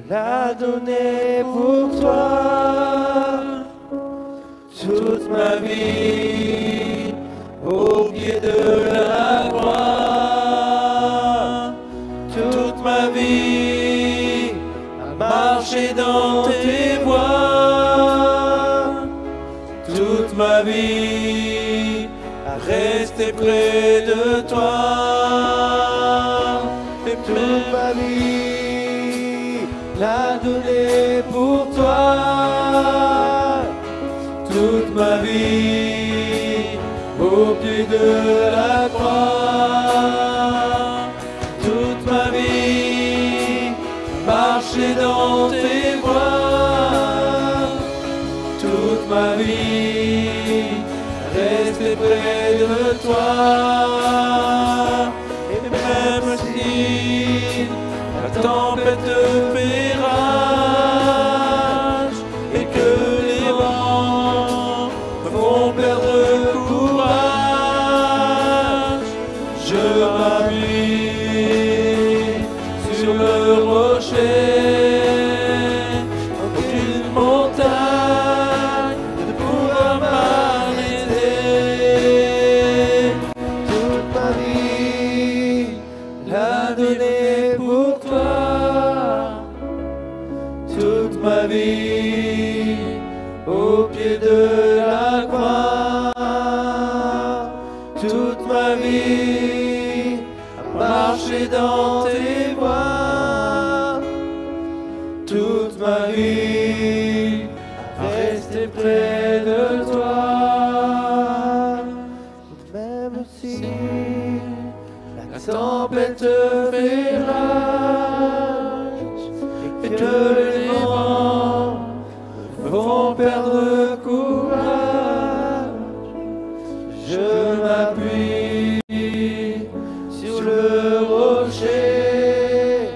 l'a donnée pour toi. Toute ma vie au pied de la croix. Toute ma vie à marcher dans tes voies. Toute ma vie à rester près de toi. Et toute ma vie l'a donnée pour toi. Toute ma vie au pied de la croix. Toute ma vie marcher dans tes voies. Toute ma vie rester près de toi. Et même si la tempête fait rage et que les vents me font perdre courage, je m'appuie sur le rocher. Aucune montagne ne pourra m'arrêter. Toute ma vie l'a donnée pour toi. Toute ma vie au pied de la croix. Toute ma vie à marcher dans tes voies. Toute ma vie à rester près de toi. Même si fait rage et que les vents vont perdre courage. Je m'appuie sur le rocher,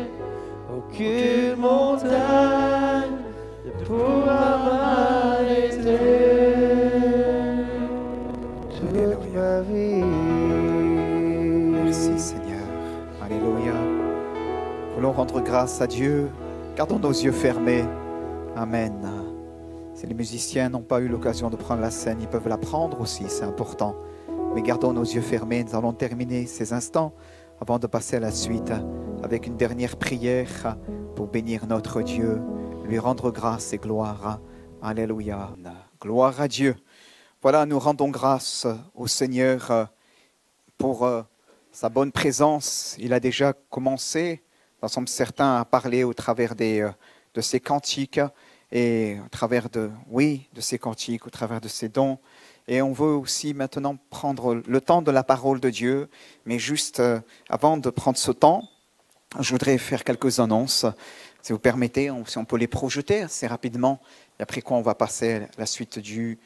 aucune montagne ne pourra m'arrêter. Toute ma vie. Merci Seigneur. Alléluia. Voulons rendre grâce à Dieu. Gardons nos yeux fermés. Amen. Si les musiciens n'ont pas eu l'occasion de prendre la scène, ils peuvent la prendre aussi, c'est important. Mais gardons nos yeux fermés. Nous allons terminer ces instants avant de passer à la suite avec une dernière prière pour bénir notre Dieu, lui rendre grâce et gloire. Alléluia. Gloire à Dieu. Voilà, nous rendons grâce au Seigneur pour sa bonne présence. Il a déjà commencé, nous sommes certains, à parler au travers de ses cantiques et au travers de ces cantiques, au travers de ses dons. Et on veut aussi maintenant prendre le temps de la parole de Dieu. Mais juste avant de prendre ce temps, je voudrais faire quelques annonces. Si vous permettez, si on peut les projeter assez rapidement. Et après quoi, on va passer à la suite du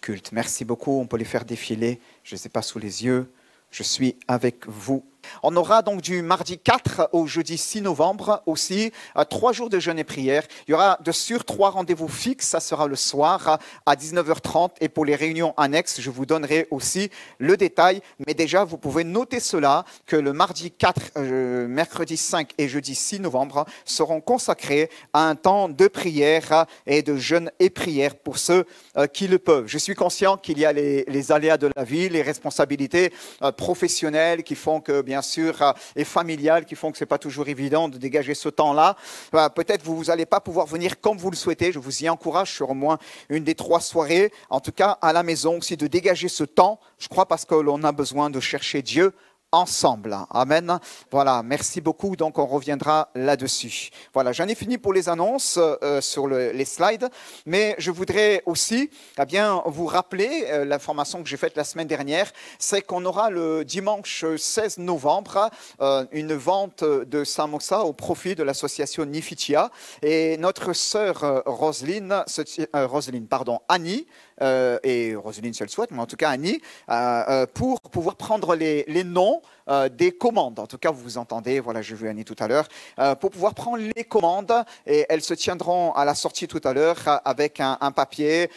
culte. Merci beaucoup. On peut les faire défiler. Je ne les ai pas sous les yeux. Je suis avec vous. On aura donc du mardi 4 au jeudi 6 novembre aussi 3 jours de jeûne et prière. Il y aura de sûr 3 rendez-vous fixes. Ça sera le soir à 19h30. Et pour les réunions annexes, je vous donnerai aussi le détail. Mais déjà, vous pouvez noter cela, que le mardi 4, mercredi 5 et jeudi 6 novembre seront consacrés à un temps de prière et de jeûne et prière pour ceux qui le peuvent. Je suis conscient qu'il y a les aléas de la vie, les responsabilités professionnelles qui font que, bien sûr, et familiales, qui font que ce n'est pas toujours évident de dégager ce temps-là. Peut-être vous n'allez pas pouvoir venir comme vous le souhaitez. Je vous y encourage sur au moins une des 3 soirées, en tout cas à la maison aussi, de dégager ce temps, je crois, parce que l'on a besoin de chercher Dieu ensemble. Amen. Voilà, merci beaucoup. Donc, on reviendra là-dessus. Voilà, j'en ai fini pour les annonces sur les slides, mais je voudrais aussi vous rappeler l'information que j'ai faite la semaine dernière, c'est qu'on aura le dimanche 16 novembre une vente de samosa au profit de l'association Nifitia, et notre sœur Annie, et Roselyne si elle souhaite, mais en tout cas Annie, pour pouvoir prendre les noms des commandes. En tout cas, vous vous entendez, voilà, j'ai vu Annie tout à l'heure, pour pouvoir prendre les commandes, et elles se tiendront à la sortie tout à l'heure avec un papier,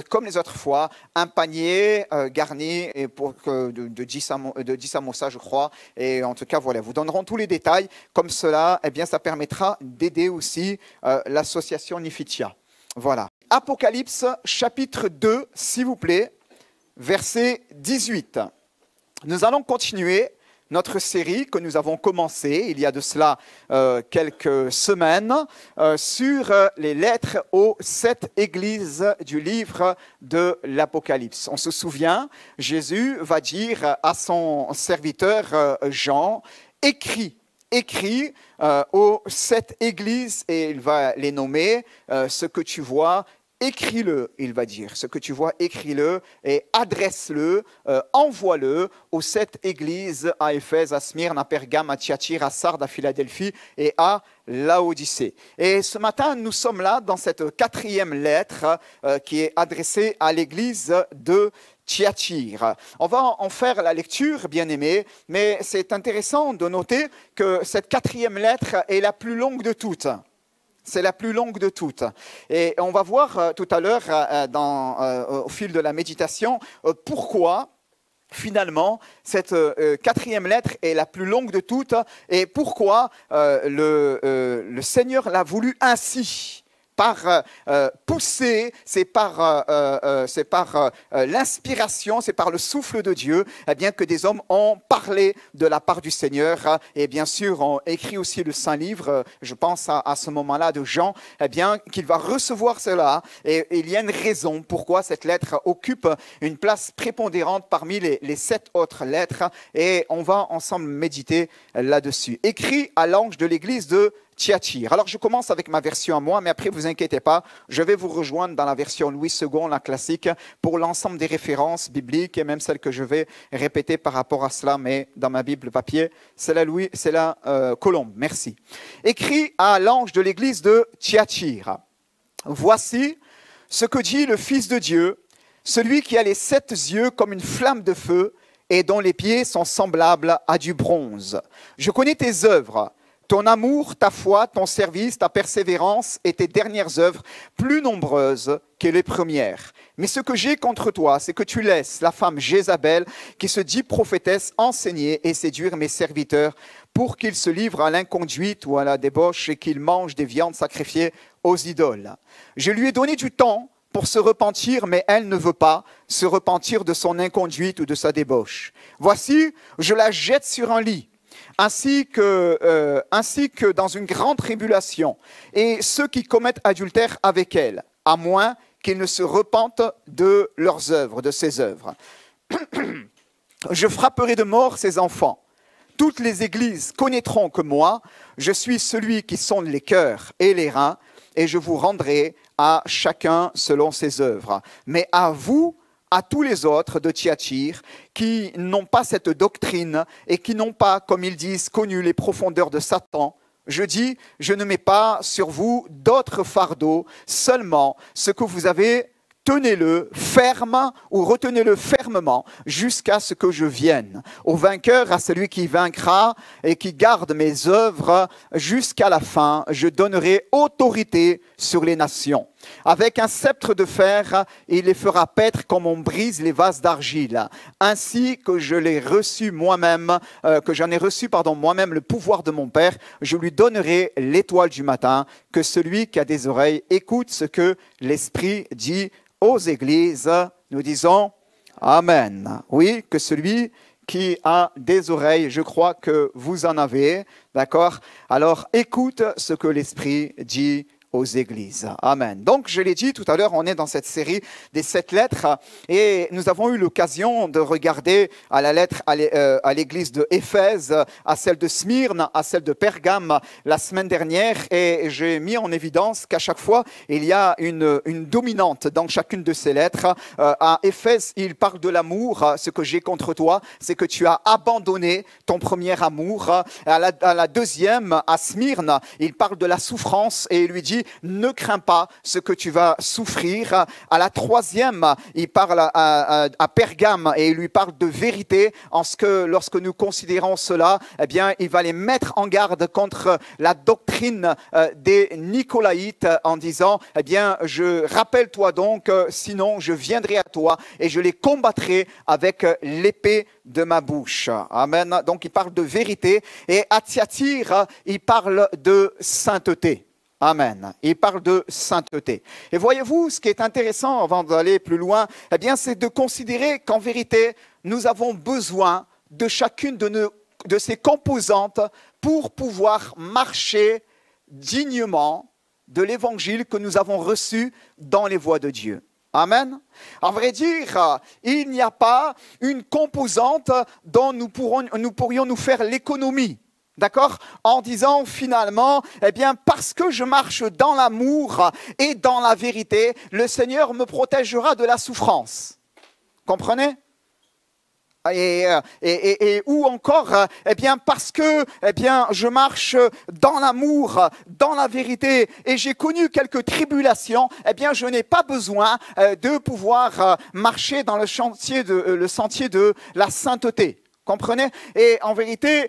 comme les autres fois, un panier garni et de 10 samosas, je crois, et en tout cas, voilà, vous donneront tous les détails, comme cela, eh bien, ça permettra d'aider aussi l'association Nifitia. Voilà. Apocalypse chapitre 2, s'il vous plaît, verset 18. Nous allons continuer notre série que nous avons commencée il y a de cela quelques semaines sur les lettres aux 7 églises du livre de l'Apocalypse. On se souvient, Jésus va dire à son serviteur Jean, écris aux 7 églises, et il va les nommer, ce que tu vois, écris-le, il va dire. Ce que tu vois, écris-le et adresse-le, envoie-le aux 7 églises, à Éphèse, à Smyrne, à Pergame, à Thyatire, à Sardes, à Philadelphie et à Laodicée. Et ce matin, nous sommes là dans cette 4e lettre qui est adressée à l'église de Thyatire. On va en faire la lecture, bien-aimés, mais c'est intéressant de noter que cette 4e lettre est la plus longue de toutes. C'est la plus longue de toutes. Et on va voir tout à l'heure, au fil de la méditation, pourquoi finalement cette 4e lettre est la plus longue de toutes, et pourquoi le Seigneur l'a voulu ainsi. Par pousser, c'est par l'inspiration, c'est par le souffle de Dieu, eh bien, que des hommes ont parlé de la part du Seigneur, et bien sûr ont écrit aussi le Saint-Livre, je pense à ce moment-là de Jean, eh bien, qu'il va recevoir cela, et il y a une raison pourquoi cette lettre occupe une place prépondérante parmi les 7 autres lettres, et on va ensemble méditer là-dessus. Écrit à l'ange de l'église de Thyatire. Alors je commence avec ma version à moi, mais après vous inquiétez pas, je vais vous rejoindre dans la version Louis II, la classique, pour l'ensemble des références bibliques et même celles que je vais répéter par rapport à cela, mais dans ma Bible papier, c'est la colombe. Merci. Écrit à l'ange de l'église de Thyatire. Voici ce que dit le Fils de Dieu, celui qui a les 7 yeux comme une flamme de feu et dont les pieds sont semblables à du bronze. Je connais tes œuvres, ton amour, ta foi, ton service, ta persévérance et tes dernières œuvres, plus nombreuses que les premières. Mais ce que j'ai contre toi, c'est que tu laisses la femme Jézabel, qui se dit prophétesse, enseigner et séduire mes serviteurs pour qu'ils se livrent à l'inconduite ou à la débauche et qu'ils mangent des viandes sacrifiées aux idoles. Je lui ai donné du temps pour se repentir, mais elle ne veut pas se repentir de son inconduite ou de sa débauche. Voici, je la jette sur un lit, ainsi que dans une grande tribulation, et ceux qui commettent adultère avec elle, à moins qu'ils ne se repentent de leurs œuvres, de ses œuvres. Je frapperai de mort ses enfants. Toutes les églises connaîtront que moi, je suis celui qui sonde les cœurs et les reins, et je vous rendrai à chacun selon ses œuvres. Mais à vous, à tous les autres de Thyatire, qui n'ont pas cette doctrine et qui n'ont pas, comme ils disent, connu les profondeurs de Satan, je dis, je ne mets pas sur vous d'autres fardeaux, seulement ce que vous avez, tenez-le ferme ou retenez-le fermement jusqu'à ce que je vienne. Au vainqueur, à celui qui vaincra et qui garde mes œuvres jusqu'à la fin, je donnerai autorité sur les nations. Avec un sceptre de fer, il les fera paître comme on brise les vases d'argile. Ainsi que je l'ai reçu moi-même, moi-même le pouvoir de mon Père, je lui donnerai l'étoile du matin. Que celui qui a des oreilles écoute ce que l'Esprit dit aux églises. Nous disons Amen. Oui, que celui qui a des oreilles, je crois que vous en avez, d'accord? Alors écoute ce que l'Esprit dit aux églises. Amen. Donc, je l'ai dit tout à l'heure, on est dans cette série des 7 lettres et nous avons eu l'occasion de regarder à la lettre à l'église de Éphèse, à celle de Smyrne, à celle de Pergame la semaine dernière et j'ai mis en évidence qu'à chaque fois, il y a une dominante dans chacune de ces lettres. À Éphèse, il parle de l'amour. Ce que j'ai contre toi, c'est que tu as abandonné ton premier amour. À la deuxième, à Smyrne, il parle de la souffrance et il lui dit ne crains pas ce que tu vas souffrir. À la troisième, il parle à Pergame et il lui parle de vérité en ce que lorsque nous considérons cela, eh bien, il va les mettre en garde contre la doctrine des Nicolaïtes en disant, eh bien, rappelle-toi donc, sinon je viendrai à toi et je les combattrai avec l'épée de ma bouche. Amen. Donc il parle de vérité et à Thyatire, il parle de sainteté. Amen. Il parle de sainteté. Et voyez-vous, ce qui est intéressant avant d'aller plus loin, eh bien, c'est de considérer qu'en vérité, nous avons besoin de chacune de ces composantes pour pouvoir marcher dignement de l'évangile que nous avons reçu dans les voies de Dieu. Amen. À vrai dire, il n'y a pas une composante dont nous pourrions nous faire l'économie. D'accord? En disant finalement, eh bien, parce que je marche dans l'amour et dans la vérité, le Seigneur me protégera de la souffrance. Comprenez? Ou encore, eh bien, parce que, eh bien, je marche dans l'amour, dans la vérité, et j'ai connu quelques tribulations, eh bien, je n'ai pas besoin de pouvoir marcher dans le sentier de la sainteté. Comprenez? Et en vérité,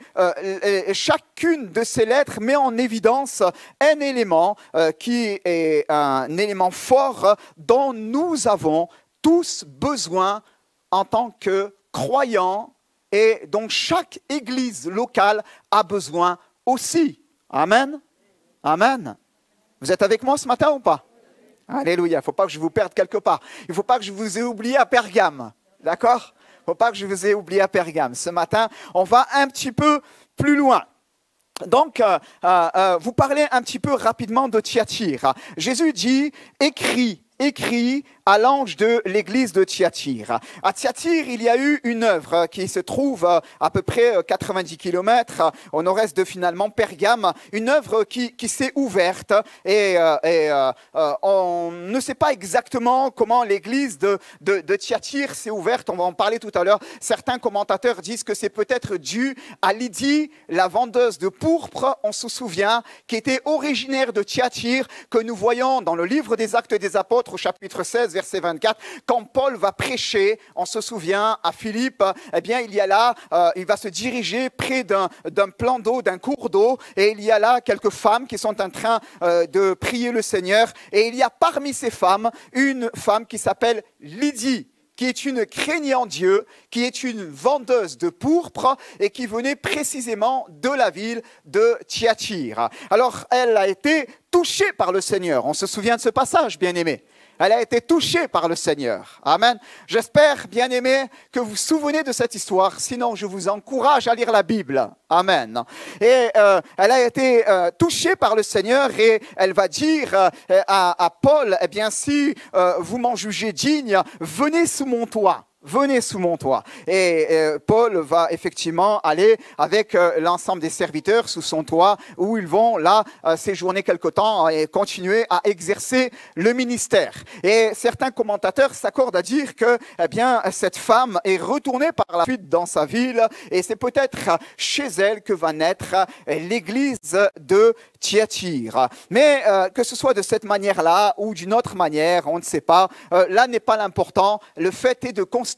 chacune de ces lettres met en évidence un élément qui est un élément fort dont nous avons tous besoin en tant que croyants et dont chaque église locale a besoin aussi. Amen? Amen. Vous êtes avec moi ce matin ou pas? Alléluia. Il ne faut pas que je vous perde quelque part. Il ne faut pas que je vous ai oublié à Pergame. D'accord? Il ne faut pas que je vous ai oublié à Pergame. Ce matin, on va un petit peu plus loin. Donc, vous parlez un petit peu rapidement de Thyatire. Jésus dit, écris écrit à l'ange de l'église de Thyatire. À Thyatire, il y a eu une œuvre qui se trouve à peu près 90 km au nord-est de finalement Pergame, une œuvre qui s'est ouverte et on ne sait pas exactement comment l'église de Thyatire s'est ouverte, on va en parler tout à l'heure. Certains commentateurs disent que c'est peut-être dû à Lydie, la vendeuse de pourpre, on se souvient, qui était originaire de Thyatire, que nous voyons dans le livre des Actes des Apôtres au chapitre 16, verset 24, quand Paul va prêcher, on se souvient, à Philippe, eh bien, il y a là, il va se diriger près d'un plan d'eau, d'un cours d'eau, et il y a là quelques femmes qui sont en train de prier le Seigneur, et il y a parmi ces femmes, une femme qui s'appelle Lydie, qui est une craignant Dieu, qui est une vendeuse de pourpre et qui venait précisément de la ville de Thyatire. Alors, elle a été touchée par le Seigneur. On se souvient de ce passage, bien-aimés. Elle a été touchée par le Seigneur. Amen. J'espère, bien-aimés, que vous vous souvenez de cette histoire. Sinon, je vous encourage à lire la Bible. Amen. Et elle a été touchée par le Seigneur et elle va dire à Paul, eh bien, si vous m'en jugez digne, venez sous mon toit. Venez sous mon toit. Et Paul va effectivement aller avec l'ensemble des serviteurs sous son toit où ils vont là séjourner quelque temps et continuer à exercer le ministère. Et certains commentateurs s'accordent à dire que eh bien, cette femme est retournée par la suite dans sa ville et c'est peut-être chez elle que va naître l'église de Thyatire. Mais que ce soit de cette manière-là ou d'une autre manière, on ne sait pas. Là n'est pas l'important. Le fait est de constater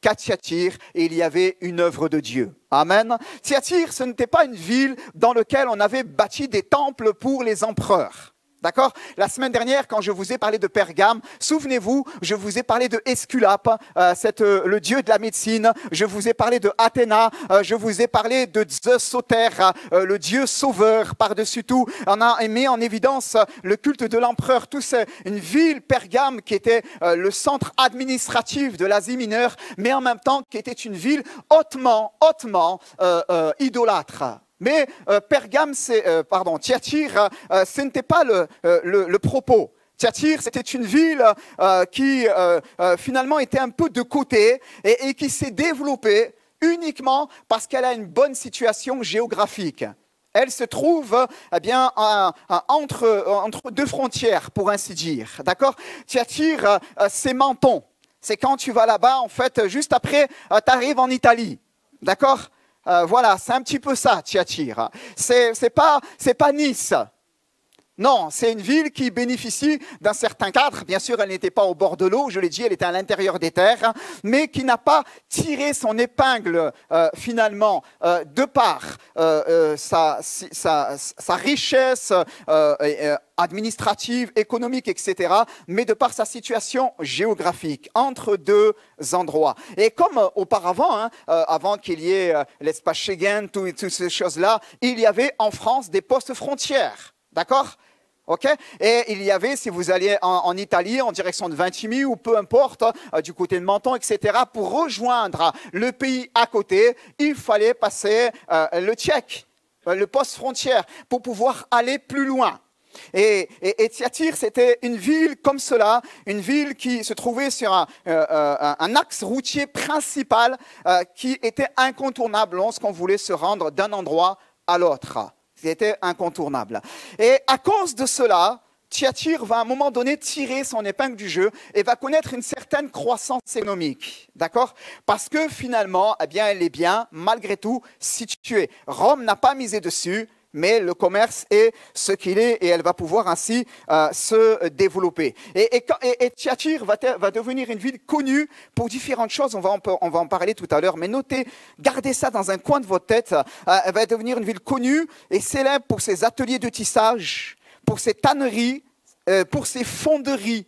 qu'à Thyatire, il y avait une œuvre de Dieu. Amen. Thyatire, ce n'était pas une ville dans laquelle on avait bâti des temples pour les empereurs. D'accord? La semaine dernière, quand je vous ai parlé de Pergame, souvenez-vous, je vous ai parlé de Esculape, le dieu de la médecine. Je vous ai parlé de Athéna. Je vous ai parlé de Zeus Soter, le dieu sauveur par-dessus tout. On a mis en évidence le culte de l'empereur. Tout c'est une ville, Pergame, qui était le centre administratif de l'Asie mineure, mais en même temps qui était une ville hautement idolâtre. Mais Thyatire, ce n'était pas le propos. Thyatire, c'était une ville qui finalement était un peu de côté et qui s'est développée uniquement parce qu'elle a une bonne situation géographique. Elle se trouve eh bien, entre deux frontières, pour ainsi dire. D'accord? Thyatire, c'est Menton. C'est quand tu vas là-bas, en fait, juste après, tu arrives en Italie. D'accord? Voilà, c'est un petit peu ça, Thyatire. C'est pas Nice. Non, c'est une ville qui bénéficie d'un certain cadre. Bien sûr, elle n'était pas au bord de l'eau, je l'ai dit, elle était à l'intérieur des terres, mais qui n'a pas tiré son épingle finalement de par sa richesse administrative, économique, etc., mais de par sa situation géographique entre deux endroits. Et comme auparavant, avant qu'il y ait l'espace Schengen, toutes ces choses-là, il y avait en France des postes frontières. D'accord? Ok? Et il y avait, si vous alliez en Italie, en direction de Vintimille ou peu importe, du côté de Menton, etc., pour rejoindre le pays à côté, il fallait passer le tchèque, le poste frontière, pour pouvoir aller plus loin. Et Thyatire, c'était une ville comme cela, une ville qui se trouvait sur un axe routier principal qui était incontournable lorsqu'on voulait se rendre d'un endroit à l'autre. C'était incontournable. Et à cause de cela, Thyatire va à un moment donné tirer son épingle du jeu et va connaître une certaine croissance économique. D'accord? Parce que finalement, eh bien, elle est bien, malgré tout, située. Rome n'a pas misé dessus, mais le commerce est ce qu'il est et elle va pouvoir ainsi se développer. Et Thyatire va devenir une ville connue pour différentes choses, on va en parler tout à l'heure, mais notez, gardez ça dans un coin de votre tête, elle va devenir une ville connue et célèbre pour ses ateliers de tissage, pour ses tanneries, pour ses fonderies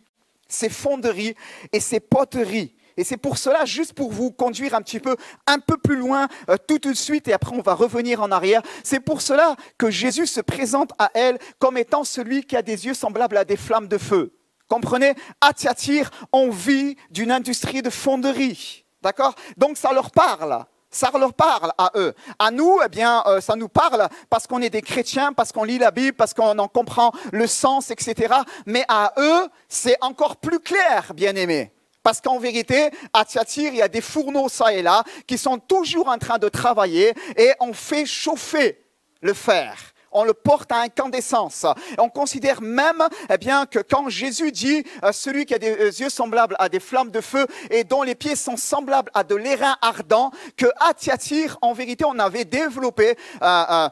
et ses poteries. Et c'est pour cela, juste pour vous conduire un peu plus loin tout de suite, et après on va revenir en arrière, c'est pour cela que Jésus se présente à elle comme étant celui qui a des yeux semblables à des flammes de feu. Comprenez? À Thyatire, on vit d'une industrie de fonderie. D'accord? Donc ça leur parle. Ça leur parle à eux. À nous, eh bien, ça nous parle parce qu'on est des chrétiens, parce qu'on lit la Bible, parce qu'on en comprend le sens, etc. Mais à eux, c'est encore plus clair, bien-aimés. Parce qu'en vérité, à Thyatire, il y a des fourneaux ça et là qui sont toujours en train de travailler et on fait chauffer le fer. On le porte à incandescence. On considère même eh bien, que quand Jésus dit celui qui a des yeux semblables à des flammes de feu et dont les pieds sont semblables à de l'airain ardent, qu'à Thyatire, en vérité, on avait développé un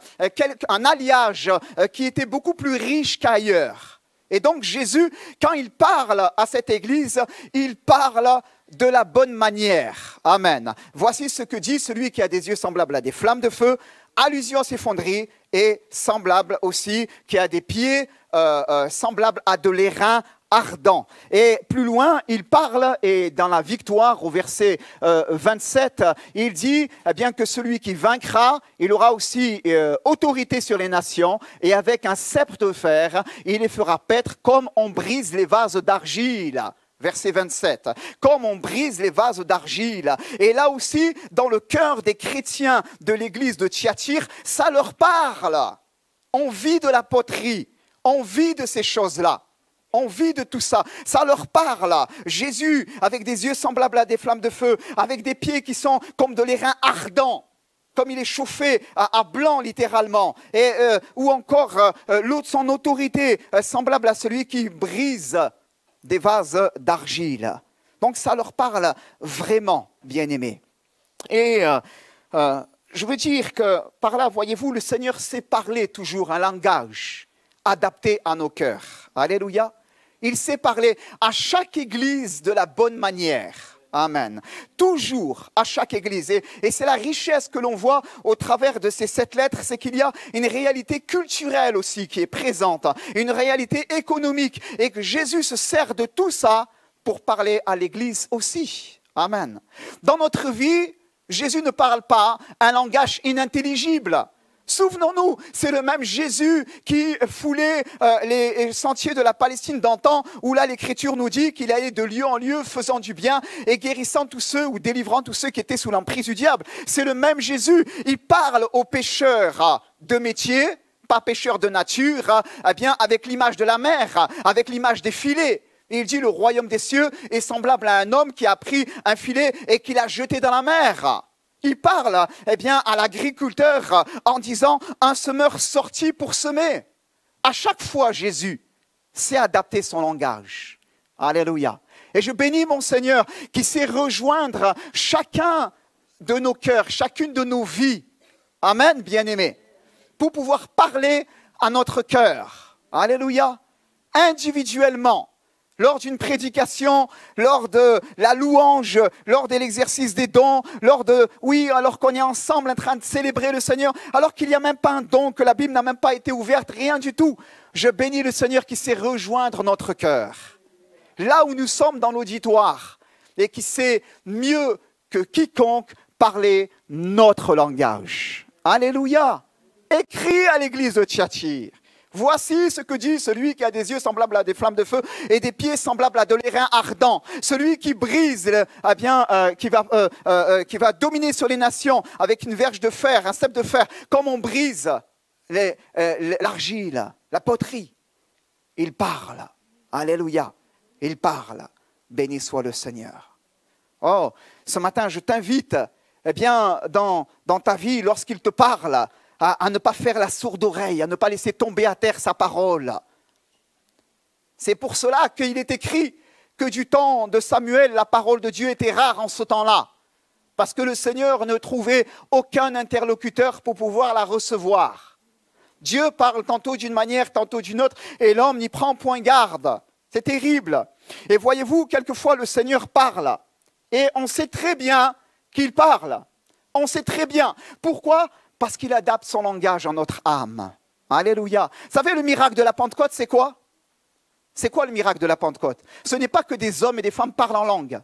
alliage qui était beaucoup plus riche qu'ailleurs. Et donc Jésus, quand il parle à cette église, il parle de la bonne manière. Amen. Voici ce que dit celui qui a des yeux semblables à des flammes de feu, allusion à ces fonderies, et semblable aussi, qui a des pieds semblables à de l'airain ardent. Et plus loin, il parle, et dans la victoire, au verset 27, il dit eh bien, que celui qui vaincra, il aura aussi autorité sur les nations, et avec un sceptre de fer, il les fera paître comme on brise les vases d'argile. Verset 27, comme on brise les vases d'argile. Et là aussi, dans le cœur des chrétiens de l'église de Thyatire, ça leur parle. On vit de la poterie, on vit de ces choses-là. On vit de tout ça, ça leur parle. Jésus, avec des yeux semblables à des flammes de feu, avec des pieds qui sont comme de l'airain ardent, comme il est chauffé à blanc littéralement, et, ou encore l'autre, son autorité, semblable à celui qui brise des vases d'argile. Donc ça leur parle vraiment, bien-aimés. Et je veux dire que par là, voyez-vous, le Seigneur sait parler toujours un langage adapté à nos cœurs. Alléluia. Il sait parler à chaque église de la bonne manière. Amen. Toujours à chaque église. Et c'est la richesse que l'on voit au travers de ces 7 lettres, c'est qu'il y a une réalité culturelle aussi qui est présente, une réalité économique, et que Jésus se sert de tout ça pour parler à l'église aussi. Amen. Dans notre vie, Jésus ne parle pas un langage inintelligible. Souvenons-nous, c'est le même Jésus qui foulait les sentiers de la Palestine d'antan, où là l'Écriture nous dit qu'il allait de lieu en lieu faisant du bien et guérissant tous ceux ou délivrant tous ceux qui étaient sous l'emprise du diable. C'est le même Jésus. Il parle aux pécheurs de métier, pas pécheurs de nature, eh bien avec l'image de la mer, avec l'image des filets. Et il dit le royaume des cieux est semblable à un homme qui a pris un filet et qui l'a jeté dans la mer. Il parle eh bien, à l'agriculteur en disant « un semeur sorti pour semer ». À chaque fois, Jésus sait adapter son langage. Alléluia. Et je bénis mon Seigneur qui sait rejoindre chacun de nos cœurs, chacune de nos vies. Amen, bien-aimés. Pour pouvoir parler à notre cœur. Alléluia. Individuellement. Lors d'une prédication, lors de la louange, lors de l'exercice des dons, alors qu'on est ensemble en train de célébrer le Seigneur, alors qu'il n'y a même pas un don, que la Bible n'a même pas été ouverte, rien du tout. Je bénis le Seigneur qui sait rejoindre notre cœur. Là où nous sommes dans l'auditoire, et qui sait mieux que quiconque parler notre langage. Alléluia. Écrit à l'église de Thyatire. Voici ce que dit celui qui a des yeux semblables à des flammes de feu et des pieds semblables à de l'airain ardent. Celui qui brise, qui va dominer sur les nations avec une verge de fer, un sceptre de fer, comme on brise l'argile, la poterie. Il parle. Alléluia. Il parle. Béni soit le Seigneur. Oh, ce matin, je t'invite, eh bien, dans ta vie, lorsqu'il te parle, à ne pas faire la sourde oreille, à ne pas laisser tomber à terre sa parole. C'est pour cela qu'il est écrit que du temps de Samuel, la parole de Dieu était rare en ce temps-là. Parce que le Seigneur ne trouvait aucun interlocuteur pour pouvoir la recevoir. Dieu parle tantôt d'une manière, tantôt d'une autre, et l'homme n'y prend point garde. C'est terrible. Et voyez-vous, quelquefois le Seigneur parle. Et on sait très bien qu'il parle. On sait très bien. Pourquoi ? Parce qu'il adapte son langage en notre âme. Alléluia. Vous savez, le miracle de la Pentecôte, c'est quoi? C'est quoi le miracle de la Pentecôte? Ce n'est pas que des hommes et des femmes parlent en langue.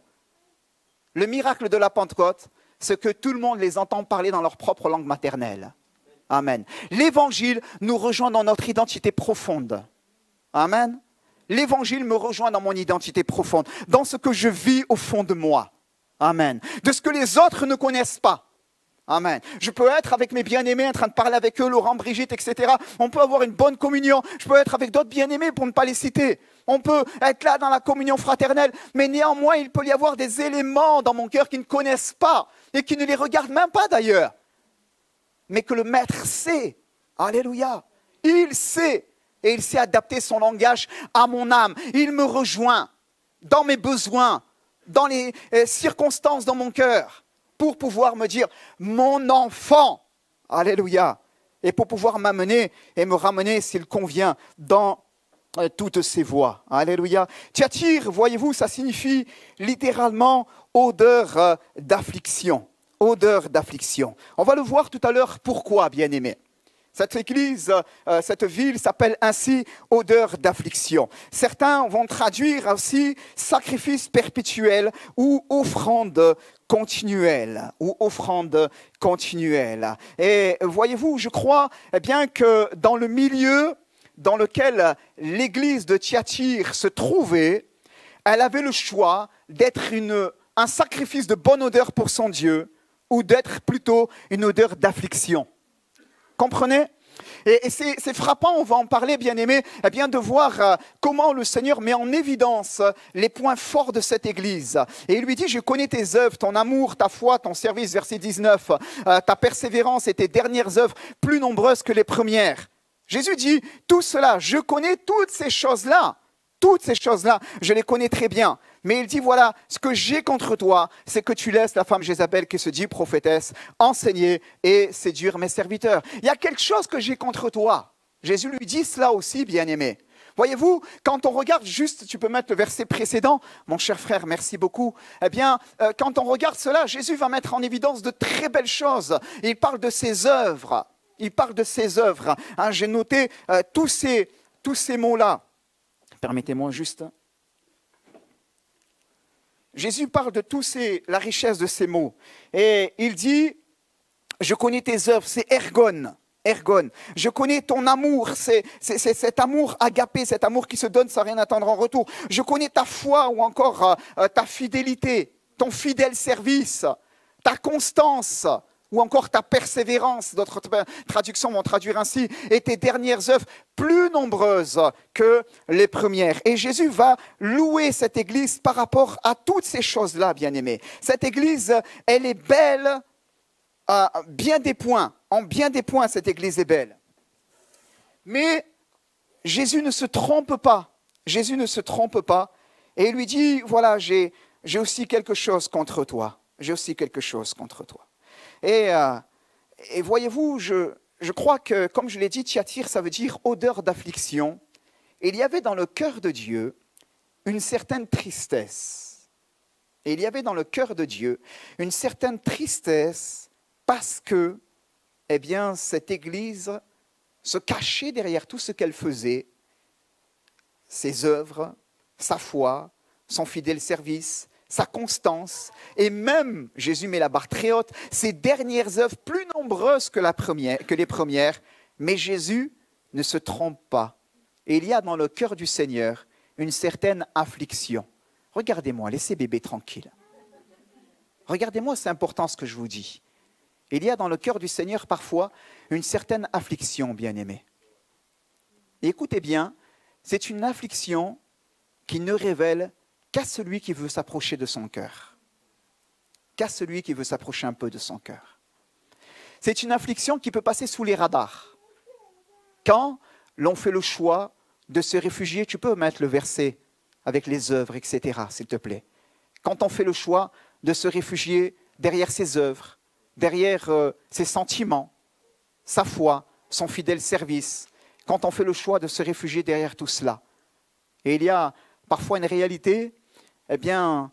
Le miracle de la Pentecôte, c'est que tout le monde les entend parler dans leur propre langue maternelle. Amen. L'évangile nous rejoint dans notre identité profonde. Amen. L'évangile me rejoint dans mon identité profonde, dans ce que je vis au fond de moi. Amen. De ce que les autres ne connaissent pas. Amen. Je peux être avec mes bien-aimés en train de parler avec eux, Laurent, Brigitte, etc. On peut avoir une bonne communion. Je peux être avec d'autres bien-aimés pour ne pas les citer. On peut être là dans la communion fraternelle, mais néanmoins, il peut y avoir des éléments dans mon cœur qui ne connaissent pas et qui ne les regardent même pas d'ailleurs. Mais que le Maître sait. Alléluia. Il sait. Et il sait adapter son langage à mon âme. Il me rejoint dans mes besoins, dans les circonstances dans mon cœur, pour pouvoir me dire, mon enfant, alléluia, et pour pouvoir m'amener et me ramener, s'il convient, dans toutes ses voies. Alléluia. Thyatire, voyez-vous, ça signifie littéralement odeur d'affliction. Odeur d'affliction. On va le voir tout à l'heure, pourquoi, bien-aimés. Cette église, cette ville s'appelle ainsi odeur d'affliction. Certains vont traduire aussi sacrifice perpétuel ou offrande continuelle. Ou offrande continuelle. Et voyez-vous, je crois bien que dans le milieu dans lequel l'église de Thyatire se trouvait, elle avait le choix d'être un sacrifice de bonne odeur pour son Dieu ou d'être plutôt une odeur d'affliction. Comprenez ? Et c'est frappant, on va en parler, bien-aimés, eh bien de voir comment le Seigneur met en évidence les points forts de cette église. Et il lui dit, je connais tes œuvres, ton amour, ta foi, ton service, verset 19, ta persévérance et tes dernières œuvres plus nombreuses que les premières. Jésus dit, tout cela, je connais toutes ces choses-là. Toutes ces choses-là, je les connais très bien. Mais il dit, voilà, ce que j'ai contre toi, c'est que tu laisses la femme Jézabel, qui se dit prophétesse, enseigner et séduire mes serviteurs. Il y a quelque chose que j'ai contre toi. Jésus lui dit cela aussi, bien-aimé. Voyez-vous, quand on regarde juste, tu peux mettre le verset précédent, mon cher frère, merci beaucoup. Eh bien, quand on regarde cela, Jésus va mettre en évidence de très belles choses. Il parle de ses œuvres. Il parle de ses œuvres. Hein, j'ai noté tous ces mots-là. Permettez-moi juste. Jésus parle de la richesse de ces mots. Et il dit, je connais tes œuvres, c'est ergon. Ergon. Je connais ton amour, c'est cet amour agapé, cet amour qui se donne sans rien attendre en retour. Je connais ta foi ou encore ta fidélité, ton fidèle service, ta constance ou encore ta persévérance, d'autres traductions vont traduire ainsi, et tes dernières œuvres plus nombreuses que les premières. Et Jésus va louer cette église par rapport à toutes ces choses-là, bien-aimés. Cette église, elle est belle à bien des points. En bien des points, cette église est belle. Mais Jésus ne se trompe pas. Jésus ne se trompe pas. Et il lui dit, voilà, j'ai aussi quelque chose contre toi. J'ai aussi quelque chose contre toi. Et voyez-vous, je crois que, comme je l'ai dit, Thyatire, ça veut dire odeur d'affliction. Et il y avait dans le cœur de Dieu une certaine tristesse. Et il y avait dans le cœur de Dieu une certaine tristesse parce que, eh bien, cette église se cachait derrière tout ce qu'elle faisait, ses œuvres, sa foi, son fidèle service, sa constance, et même, Jésus met la barre très haute, ses dernières œuvres plus nombreuses que les premières, mais Jésus ne se trompe pas. Et il y a dans le cœur du Seigneur une certaine affliction. Regardez-moi, laissez bébé tranquille. Regardez-moi, c'est important ce que je vous dis. Il y a dans le cœur du Seigneur parfois une certaine affliction, bien-aimés. Et écoutez bien, c'est une affliction qui ne révèle qu'à celui qui veut s'approcher de son cœur. Qu'à celui qui veut s'approcher un peu de son cœur. C'est une affliction qui peut passer sous les radars. Quand l'on fait le choix de se réfugier, tu peux mettre le verset avec les œuvres, etc., s'il te plaît. Quand on fait le choix de se réfugier derrière ses œuvres, derrière ses sentiments, sa foi, son fidèle service, quand on fait le choix de se réfugier derrière tout cela. Et il y a parfois une réalité, eh bien,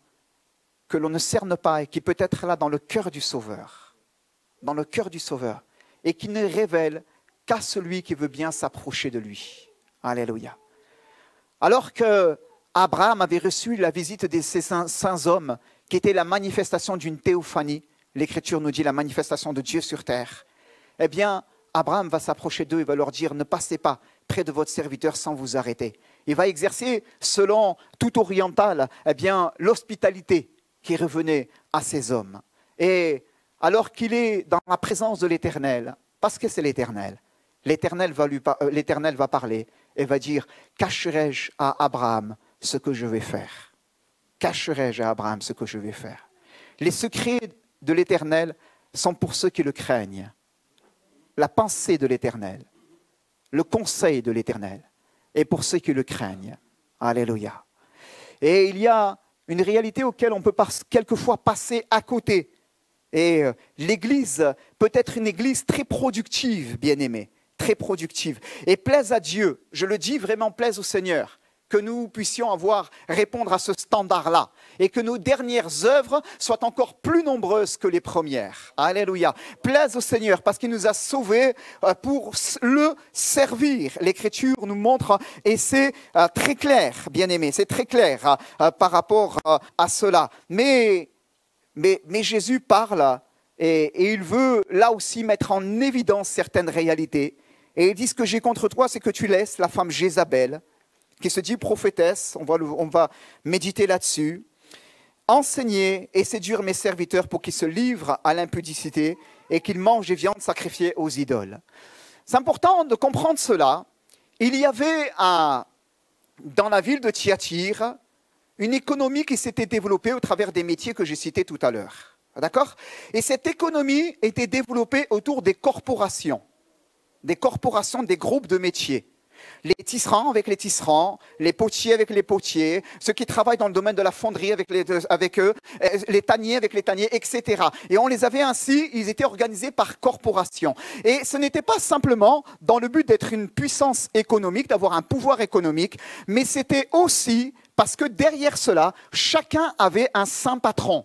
que l'on ne cerne pas et qui peut être là dans le cœur du Sauveur. Dans le cœur du Sauveur. Et qui ne révèle qu'à celui qui veut bien s'approcher de lui. Alléluia. Alors que Abraham avait reçu la visite de ces saints hommes, qui était la manifestation d'une théophanie, l'Écriture nous dit la manifestation de Dieu sur terre, eh bien, Abraham va s'approcher d'eux et va leur dire, ne passez pas près de votre serviteur sans vous arrêter. Il va exercer, selon tout oriental, eh bien, l'hospitalité qui revenait à ces hommes. Et alors qu'il est dans la présence de l'Éternel, parce que c'est l'Éternel, l'Éternel va parler et va dire, cacherai-je à Abraham ce que je vais faire? Cacherai-je à Abraham ce que je vais faire? Les secrets de l'Éternel sont pour ceux qui le craignent. La pensée de l'Éternel, le conseil de l'Éternel est pour ceux qui le craignent. Alléluia. Et il y a une réalité auquel on peut quelquefois passer à côté. Et l'Église peut être une Église très productive, bien-aimée, très productive. Et plaise à Dieu, je le dis vraiment, plaise au Seigneur, que nous puissions répondre à ce standard-là et que nos dernières œuvres soient encore plus nombreuses que les premières. Alléluia. Plaise au Seigneur parce qu'il nous a sauvés pour le servir. L'Écriture nous montre, et c'est très clair, bien-aimé, c'est très clair par rapport à cela. Mais Jésus parle et il veut là aussi mettre en évidence certaines réalités. Et il dit, ce que j'ai contre toi, c'est que tu laisses la femme Jézabel, qui se dit prophétesse, on va méditer là-dessus, enseigner et séduire mes serviteurs pour qu'ils se livrent à l'impudicité et qu'ils mangent des viandes sacrifiées aux idoles. C'est important de comprendre cela. Il y avait dans la ville de Thyatire une économie qui s'était développée au travers des métiers que j'ai cités tout à l'heure. D'accord ? Et cette économie était développée autour des corporations, des groupes de métiers. Les tisserands avec les tisserands, les potiers avec les potiers, ceux qui travaillent dans le domaine de la fonderie avec eux, les tanniers avec les tanniers, etc. Et on les avait ainsi, ils étaient organisés par corporation. Et ce n'était pas simplement dans le but d'être une puissance économique, d'avoir un pouvoir économique, mais c'était aussi parce que derrière cela, chacun avait un saint patron.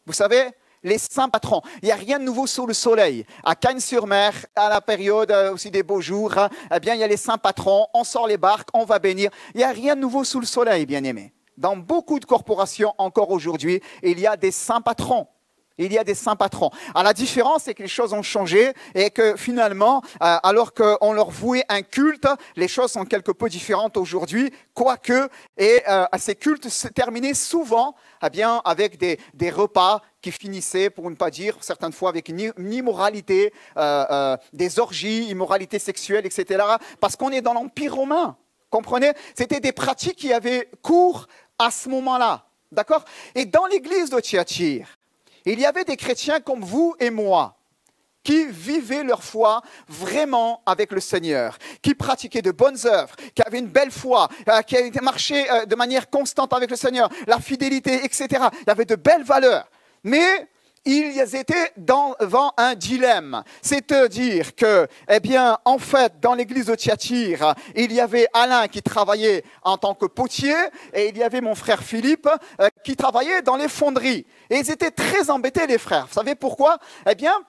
Vous savez, les saints patrons. Il n'y a rien de nouveau sous le soleil. À Cagnes-sur-Mer, à la période aussi des beaux jours, eh bien, il y a les saints patrons, on sort les barques, on va bénir. Il n'y a rien de nouveau sous le soleil, bien-aimés. Dans beaucoup de corporations, encore aujourd'hui, il y a des saints patrons. Il y a des saints patrons. Alors, la différence, c'est que les choses ont changé et que finalement, alors qu'on leur vouait un culte, les choses sont quelque peu différentes aujourd'hui, quoique, et ces cultes se terminaient souvent avec des repas qui finissaient, pour ne pas dire, certaines fois avec une immoralité, des orgies, immoralité sexuelle, etc. Parce qu'on est dans l'Empire romain, comprenez? C'était des pratiques qui avaient cours à ce moment-là, d'accord? Et dans l'église de Thyatire, il y avait des chrétiens comme vous et moi qui vivaient leur foi vraiment avec le Seigneur, qui pratiquaient de bonnes œuvres, qui avaient une belle foi, qui avaient marché de manière constante avec le Seigneur, la fidélité, etc. Il y avait de belles valeurs. Mais ils étaient devant un dilemme. C'est-à-dire que, en fait, dans l'église de Thyatire, il y avait Alain qui travaillait en tant que potier et il y avait mon frère Philippe qui travaillait dans les fonderies. Et ils étaient très embêtés, les frères. Vous savez pourquoi?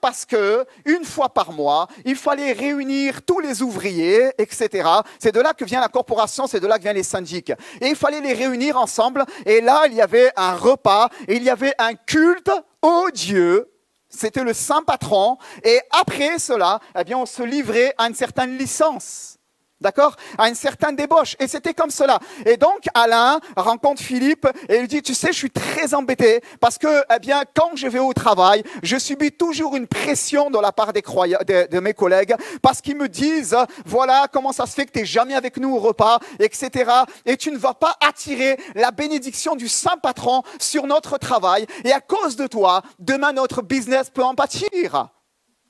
Parce que une fois par mois, il fallait réunir tous les ouvriers, etc. C'est de là que vient la corporation, c'est de là que viennent les syndics. Et il fallait les réunir ensemble. Et là, il y avait un repas, et il y avait un culte au Dieu. C'était le saint patron. Et après cela, on se livrait à une certaine licence. D'accord? À une certaine débauche. Et c'était comme cela. Et donc, Alain rencontre Philippe et il dit, tu sais, je suis très embêté parce que, quand je vais au travail, je subis toujours une pression de la part de mes collègues parce qu'ils me disent, voilà, comment ça se fait que tu n'es jamais avec nous au repas, etc. Et tu ne vas pas attirer la bénédiction du saint patron sur notre travail. Et à cause de toi, demain, notre business peut en pâtir.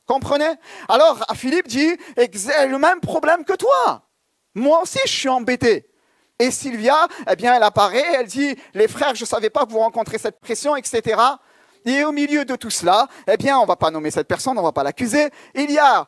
Comprenez? Alors, Philippe dit, j'ai le même problème que toi. Moi aussi, je suis embêté. Et Sylvia, elle apparaît, elle dit, les frères, je ne savais pas que vous rencontrez cette pression, etc. Et au milieu de tout cela, on ne va pas nommer cette personne, on ne va pas l'accuser. Il y a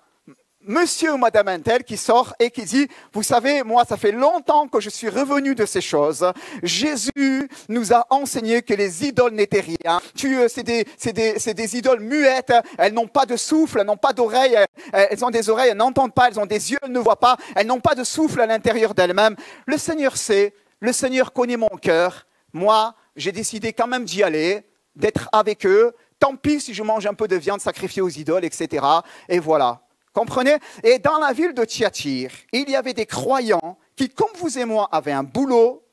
monsieur ou madame Intel qui sort et qui dit, vous savez, moi, ça fait longtemps que je suis revenu de ces choses. Jésus nous a enseigné que les idoles n'étaient rien. C'est des idoles muettes. Elles n'ont pas de souffle, elles n'ont pas d'oreilles. Elles ont des oreilles, elles n'entendent pas. Elles ont des yeux, elles ne voient pas. Elles n'ont pas de souffle à l'intérieur d'elles-mêmes. Le Seigneur sait, le Seigneur connaît mon cœur. Moi, j'ai décidé quand même d'y aller, d'être avec eux. Tant pis si je mange un peu de viande sacrifiée aux idoles, etc. Et voilà. Comprenez? Et dans la ville de Thyatire, il y avait des croyants qui, comme vous et moi, avaient un boulot,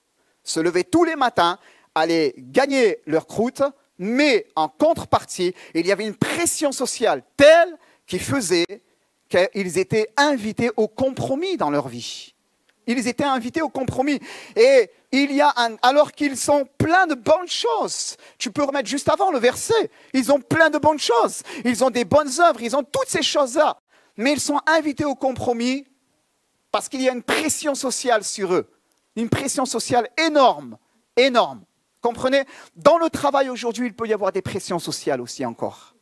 se levaient tous les matins, allaient gagner leur croûte, Mais en contrepartie, il y avait une pression sociale telle qui faisait qu'ils étaient invités au compromis dans leur vie. Ils étaient invités au compromis. Et alors qu'ils sont pleins de bonnes choses. Tu peux remettre juste avant le verset. Ils ont plein de bonnes choses. Ils ont des bonnes œuvres. Ils ont toutes ces choses-là. Mais ils sont invités au compromis parce qu'il y a une pression sociale sur eux. Une pression sociale énorme. Énorme. Comprenez? Dans le travail aujourd'hui, il peut y avoir des pressions sociales aussi encore.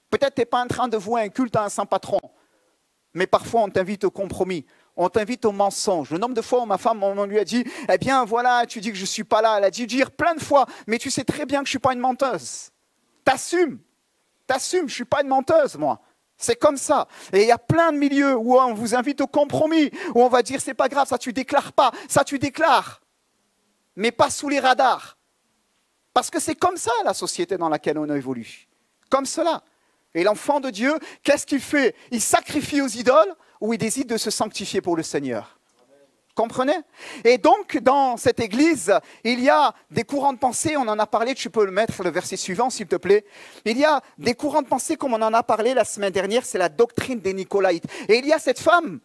Peut-être tu n'es pas en train de vouer un culte à un saint patron. Mais parfois, on t'invite au compromis. On t'invite au mensonge. Le nombre de fois où ma femme, on lui a dit, eh bien voilà, tu dis que je ne suis pas là. Elle a dû dire plein de fois, mais tu sais très bien que je ne suis pas une menteuse. T'assumes, je ne suis pas une menteuse, moi. C'est comme ça. Et il y a plein de milieux où on vous invite au compromis, où on va dire, c'est pas grave, ça tu déclares pas, ça tu déclares. Mais pas sous les radars. Parce que c'est comme ça la société dans laquelle on évolue. Comme cela. Et l'enfant de Dieu, qu'est-ce qu'il fait? Il sacrifie aux idoles ou il décide de se sanctifier pour le Seigneur. Comprenez? Et donc, dans cette église, il y a des courants de pensée, on en a parlé, tu peux le mettre, le verset suivant, s'il te plaît. Il y a des courants de pensée, comme on en a parlé la semaine dernière, c'est la doctrine des Nicolaïtes. Et il y a cette femme,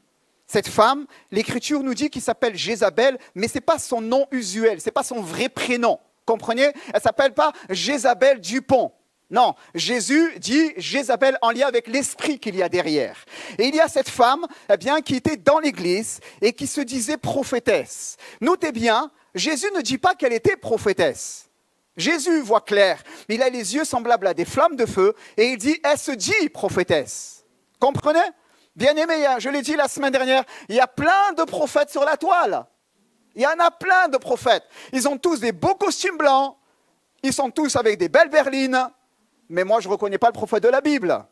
l'Écriture nous dit qu'il s'appelle Jézabel, mais ce n'est pas son nom usuel, ce n'est pas son vrai prénom. Comprenez? Elle ne s'appelle pas Jézabel Dupont. Non, Jésus dit Jézabel en lien avec l'esprit qu'il y a derrière. Et il y a cette femme qui était dans l'église et qui se disait prophétesse. Notez bien, Jésus ne dit pas qu'elle était prophétesse. Jésus voit clair, il a les yeux semblables à des flammes de feu et il dit, elle se dit prophétesse. Comprenez? Bien-aimés, je l'ai dit la semaine dernière, il y a plein de prophètes sur la toile. Il y en a plein de prophètes. Ils ont tous des beaux costumes blancs, ils sont tous avec des belles berlines. Mais moi, je ne reconnais pas le prophète de la Bible.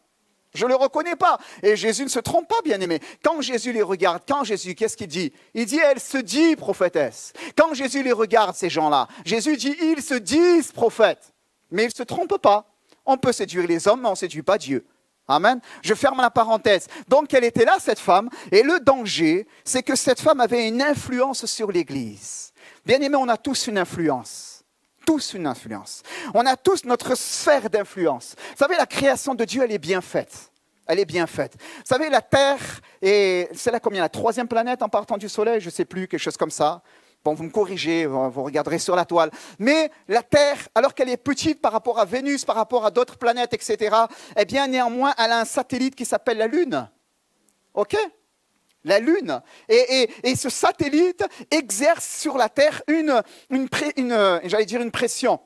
Je ne le reconnais pas. Et Jésus ne se trompe pas, bien-aimé. Quand Jésus les regarde, qu'est-ce qu'il dit? Il dit, elle se dit prophétesse. Quand Jésus les regarde, ces gens-là, Jésus dit, ils se disent prophètes. Mais ils ne se trompent pas. On peut séduire les hommes, mais on ne séduit pas Dieu. Amen. Je ferme la parenthèse. Donc, elle était là, cette femme. Et le danger, c'est que cette femme avait une influence sur l'Église. Bien-aimé, on a tous une influence. Tous une influence. On a tous notre sphère d'influence. Vous savez, la création de Dieu, elle est bien faite. Elle est bien faite. Vous savez, la Terre, c'est là combien? La 3e planète en partant du Soleil, je ne sais plus, quelque chose comme ça. Bon, vous me corrigez, vous regarderez sur la toile. Mais la Terre, alors qu'elle est petite par rapport à Vénus, par rapport à d'autres planètes, etc., eh bien, néanmoins, elle a un satellite qui s'appelle la Lune. OK? La Lune. Et ce satellite exerce sur la Terre une pression,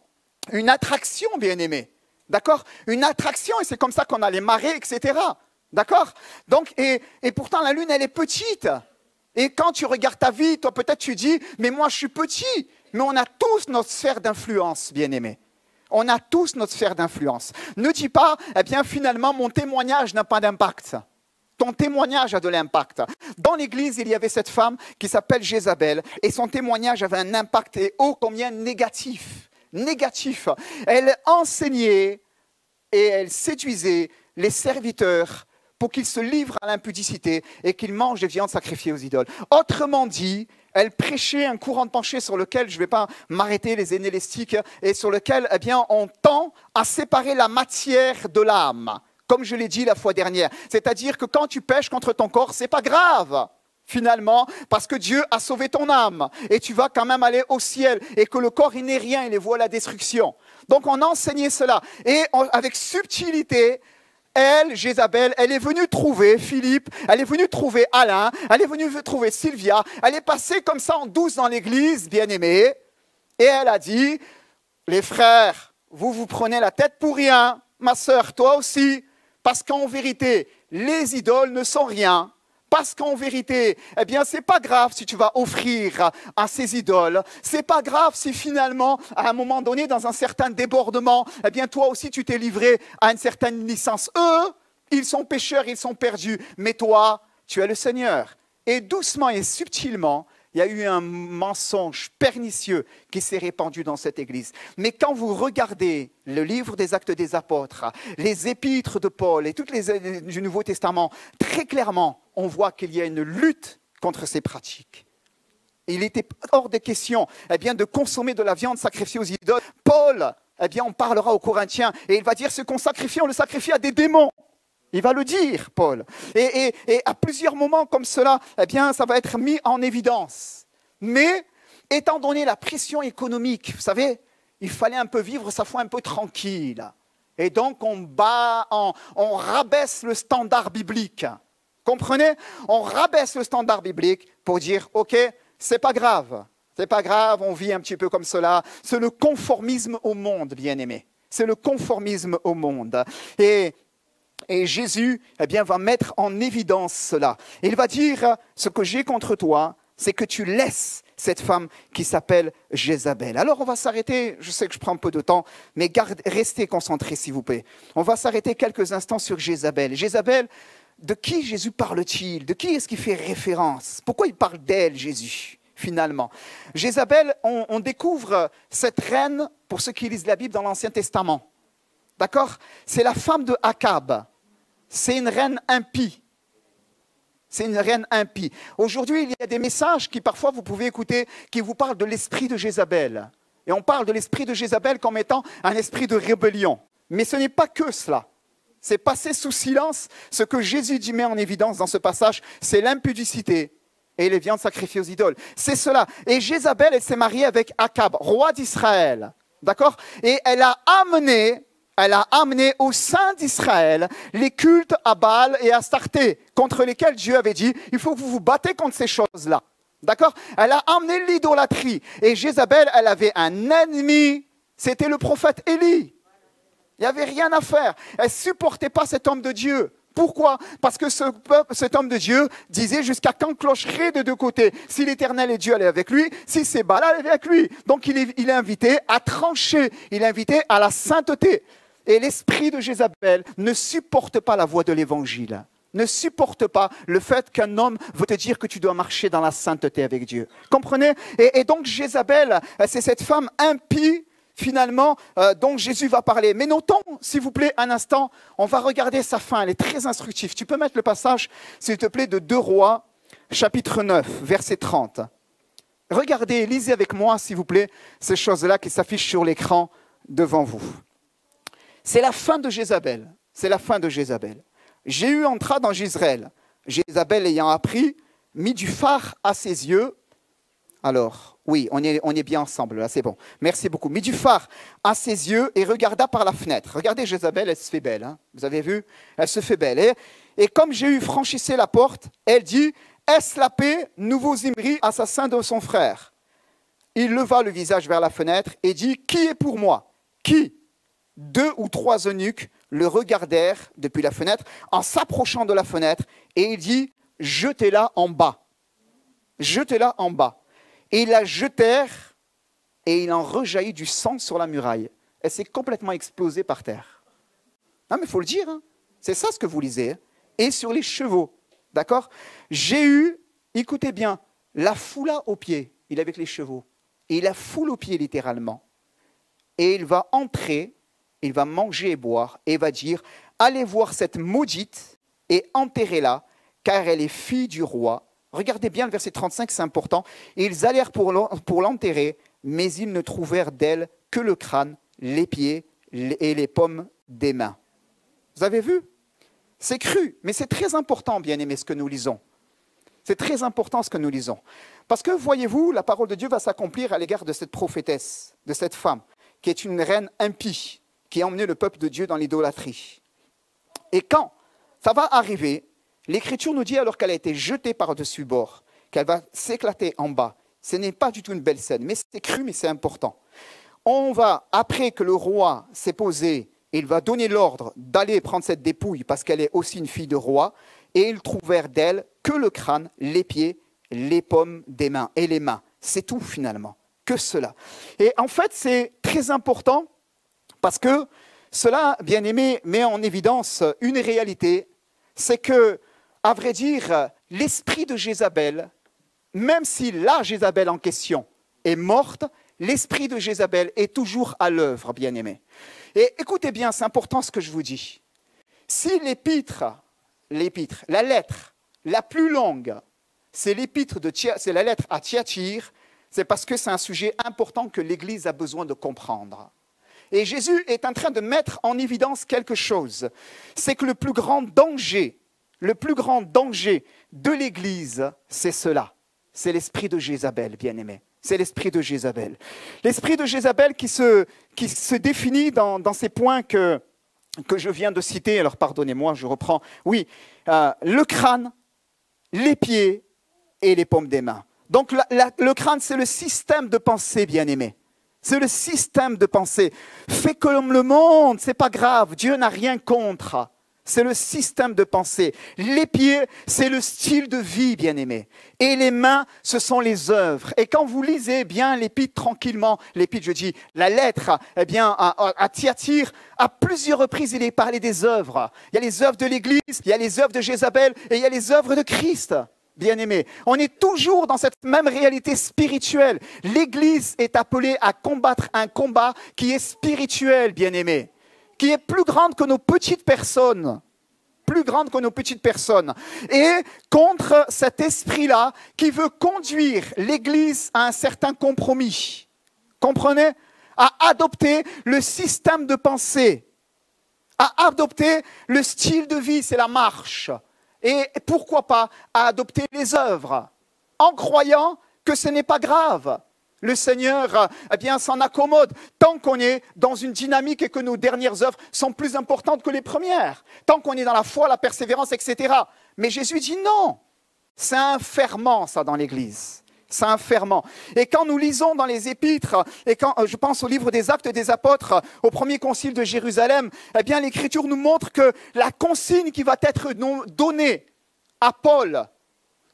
une attraction, bien-aimé. D'accord? Une attraction, et c'est comme ça qu'on a les marées, etc. D'accord? Donc, et pourtant, la Lune, elle est petite. Et quand tu regardes ta vie, toi, peut-être tu dis, mais moi, je suis petit. Mais on a tous notre sphère d'influence, bien-aimé. On a tous notre sphère d'influence. Ne dis pas, eh bien, finalement, mon témoignage n'a pas d'impact. Ton témoignage a de l'impact. Dans l'église, il y avait cette femme qui s'appelle Jézabel et son témoignage avait un impact et ô combien négatif. Négatif. Elle enseignait et elle séduisait les serviteurs pour qu'ils se livrent à l'impudicité et qu'ils mangent des viandes sacrifiées aux idoles. Autrement dit, elle prêchait un courant de pensée sur lequel je ne vais pas m'arrêter, les énélistiques, et sur lequel eh bien, on tend à séparer la matière de l'âme. Comme je l'ai dit la fois dernière, c'est-à-dire que quand tu pèches contre ton corps, ce n'est pas grave, finalement, parce que Dieu a sauvé ton âme, et tu vas quand même aller au ciel, et que le corps, il n'est rien, il est voué à la destruction. Donc on a enseigné cela, et avec subtilité, elle, Jézabel, elle est venue trouver Philippe, elle est venue trouver Alain, elle est venue trouver Sylvia, elle est passée comme ça en douce dans l'église, bien-aimée, et elle a dit, les frères, vous vous prenez la tête pour rien, ma sœur, toi aussi. Parce qu'en vérité, les idoles ne sont rien. Parce qu'en vérité, eh bien, c'est pas grave si tu vas offrir à ces idoles. C'est pas grave si finalement, à un moment donné, dans un certain débordement, eh bien, toi aussi, tu t'es livré à une certaine licence. Eux, ils sont pécheurs, ils sont perdus. Mais toi, tu es le Seigneur. Et doucement et subtilement, il y a eu un mensonge pernicieux qui s'est répandu dans cette église. Mais quand vous regardez le livre des Actes des Apôtres, les épîtres de Paul et toutes les du Nouveau Testament, très clairement, on voit qu'il y a une lutte contre ces pratiques. Il était hors de question de consommer de la viande sacrifiée aux idoles. Paul eh bien, on parlera aux Corinthiens et il va dire ce qu'on sacrifie, on le sacrifie à des démons. Il va le dire, Paul. Et à plusieurs moments comme cela, eh bien, ça va être mis en évidence. Mais, étant donné la pression économique, vous savez, il fallait un peu vivre sa foi un peu tranquille. Et donc, on rabaisse le standard biblique. Comprenez? On rabaisse le standard biblique pour dire, OK, c'est pas grave. C'est pas grave, on vit un petit peu comme cela. C'est le conformisme au monde, bien-aimé. C'est le conformisme au monde. Et Jésus, eh bien, va mettre en évidence cela. Il va dire, ce que j'ai contre toi, c'est que tu laisses cette femme qui s'appelle Jézabel. Alors, on va s'arrêter, je sais que je prends un peu de temps, mais restez concentrés, s'il vous plaît. On va s'arrêter quelques instants sur Jézabel. Jézabel, de qui Jésus parle-t-il? De qui est-ce qu'il fait référence? Pourquoi il parle d'elle, Jésus, finalement? Jézabel, on découvre cette reine, pour ceux qui lisent la Bible, dans l'Ancien Testament. D'accord? C'est la femme de Akab. C'est une reine impie. C'est une reine impie. Aujourd'hui, il y a des messages qui, parfois, vous pouvez écouter, qui vous parlent de l'esprit de Jézabel. Et on parle de l'esprit de Jézabel comme étant un esprit de rébellion. Mais ce n'est pas que cela. C'est passé sous silence. Ce que Jésus dit met en évidence dans ce passage, c'est l'impudicité et les viandes sacrifiées aux idoles. C'est cela. Et Jézabel, elle s'est mariée avec Akab, roi d'Israël. D'accord? Et elle a amené au sein d'Israël les cultes à Baal et à Astarté, contre lesquels Dieu avait dit, il faut que vous vous battez contre ces choses-là. D'accord? Elle a amené l'idolâtrie. Et Jézabel, elle avait un ennemi, c'était le prophète Élie. Il n'y avait rien à faire. Elle ne supportait pas cet homme de Dieu. Pourquoi? Parce que cet homme de Dieu disait jusqu'à quand clocherait de deux côtés. Si l'Éternel est Dieu, elle est avec lui. Si c'est Baal, elle est avec lui. Donc il est invité à trancher. Il est invité à la sainteté. Et l'esprit de Jézabel ne supporte pas la voie de l'évangile. Ne supporte pas le fait qu'un homme veut te dire que tu dois marcher dans la sainteté avec Dieu. Comprenez? Et donc Jézabel, c'est cette femme impie, finalement, dont Jésus va parler. Mais notons, s'il vous plaît, un instant, on va regarder sa fin. Elle est très instructive. Tu peux mettre le passage, s'il te plaît, de 2 Rois, chapitre 9, verset 30. Regardez, lisez avec moi, s'il vous plaît, ces choses-là qui s'affichent sur l'écran devant vous. C'est la fin de Jézabel. C'est la fin de Jézabel. Jéhu entra dans Jezreel. Jézabel ayant appris, mit du fard à ses yeux. Alors, oui, on est bien ensemble, là, c'est bon. Merci beaucoup. Mit du fard à ses yeux et regarda par la fenêtre. Regardez Jézabel, elle se fait belle. Hein. Vous avez vu? Elle se fait belle. Et comme Jéhu franchissait la porte, elle dit, est-ce la paix, nouveau Zimri, assassin de son frère? Il leva le visage vers la fenêtre et dit, qui est pour moi? Qui? 2 ou 3 eunuques le regardèrent depuis la fenêtre en s'approchant de la fenêtre et il dit, jetez-la en bas. Jetez-la en bas. Et ils la jetèrent et il en rejaillit du sang sur la muraille. Elle s'est complètement explosée par terre. Non mais il faut le dire, hein. C'est ça ce que vous lisez. Hein. Et sur les chevaux, d'accord? Jéhu, écoutez bien, la foula aux pieds, il est avec les chevaux, et il la foule aux pieds littéralement. Et il va entrer, il va manger et boire, et il va dire, allez voir cette maudite et enterrez-la, car elle est fille du roi. Regardez bien le verset 35, c'est important. Et ils allèrent pour l'enterrer, mais ils ne trouvèrent d'elle que le crâne, les pieds et les paumes des mains. Vous avez vu? C'est cru, mais c'est très important, bien-aimés, ce que nous lisons. C'est très important ce que nous lisons. Parce que, voyez-vous, la parole de Dieu va s'accomplir à l'égard de cette prophétesse, de cette femme, qui est une reine impie, qui a emmené le peuple de Dieu dans l'idolâtrie. Et quand ça va arriver, l'Écriture nous dit alors qu'elle a été jetée par-dessus bord, qu'elle va s'éclater en bas. Ce n'est pas du tout une belle scène, mais c'est cru, mais c'est important. On va, après que le roi s'est posé, il va donner l'ordre d'aller prendre cette dépouille parce qu'elle est aussi une fille de roi, et ils trouvèrent d'elle que le crâne, les pieds, les paumes des mains et les mains. C'est tout finalement, que cela. Et en fait, c'est très important parce que cela, bien aimé, met en évidence une réalité, c'est que, à vrai dire, l'esprit de Jézabel, même si la Jézabel en question est morte, l'esprit de Jézabel est toujours à l'œuvre, bien aimé. Et écoutez bien, c'est important ce que je vous dis. Si l'épître, la lettre la plus longue, c'est la lettre à Thyatire, c'est parce que c'est un sujet important que l'Église a besoin de comprendre. Et Jésus est en train de mettre en évidence quelque chose. C'est que le plus grand danger de l'Église, c'est cela. C'est l'esprit de Jézabel, bien-aimé. C'est l'esprit de Jézabel. L'esprit de Jézabel qui se définit dans ces points que je viens de citer. Alors pardonnez-moi, je reprends. Oui, le crâne, les pieds et les paumes des mains. Donc le crâne, c'est le système de pensée, bien-aimé. C'est le système de pensée. Fais comme le monde, c'est pas grave. Dieu n'a rien contre. C'est le système de pensée. Les pieds, c'est le style de vie, bien-aimé. Et les mains, ce sont les œuvres. Et quand vous lisez bien l'épître tranquillement, l'épître, je dis, la lettre, eh bien, à Thyatire, à plusieurs reprises, il est parlé des œuvres. Il y a les œuvres de l'Église, il y a les œuvres de Jézabel et il y a les œuvres de Christ. Bien-aimés, on est toujours dans cette même réalité spirituelle. L'Église est appelée à combattre un combat qui est spirituel, bien-aimés, qui est plus grande que nos petites personnes, et contre cet esprit-là qui veut conduire l'Église à un certain compromis. Comprenez? À adopter le système de pensée, à adopter le style de vie, c'est la marche. Et pourquoi pas à adopter les œuvres, en croyant que ce n'est pas grave. Le Seigneur, eh bien, s'en accommode tant qu'on est dans une dynamique et que nos dernières œuvres sont plus importantes que les premières. Tant qu'on est dans la foi, la persévérance, etc. Mais Jésus dit non. C'est un ferment, ça, dans l'Église. C'est un ferment. Et quand nous lisons dans les épîtres, et quand je pense au livre des Actes des Apôtres, au premier concile de Jérusalem, eh bien, l'Écriture nous montre que la consigne qui va être donnée à Paul,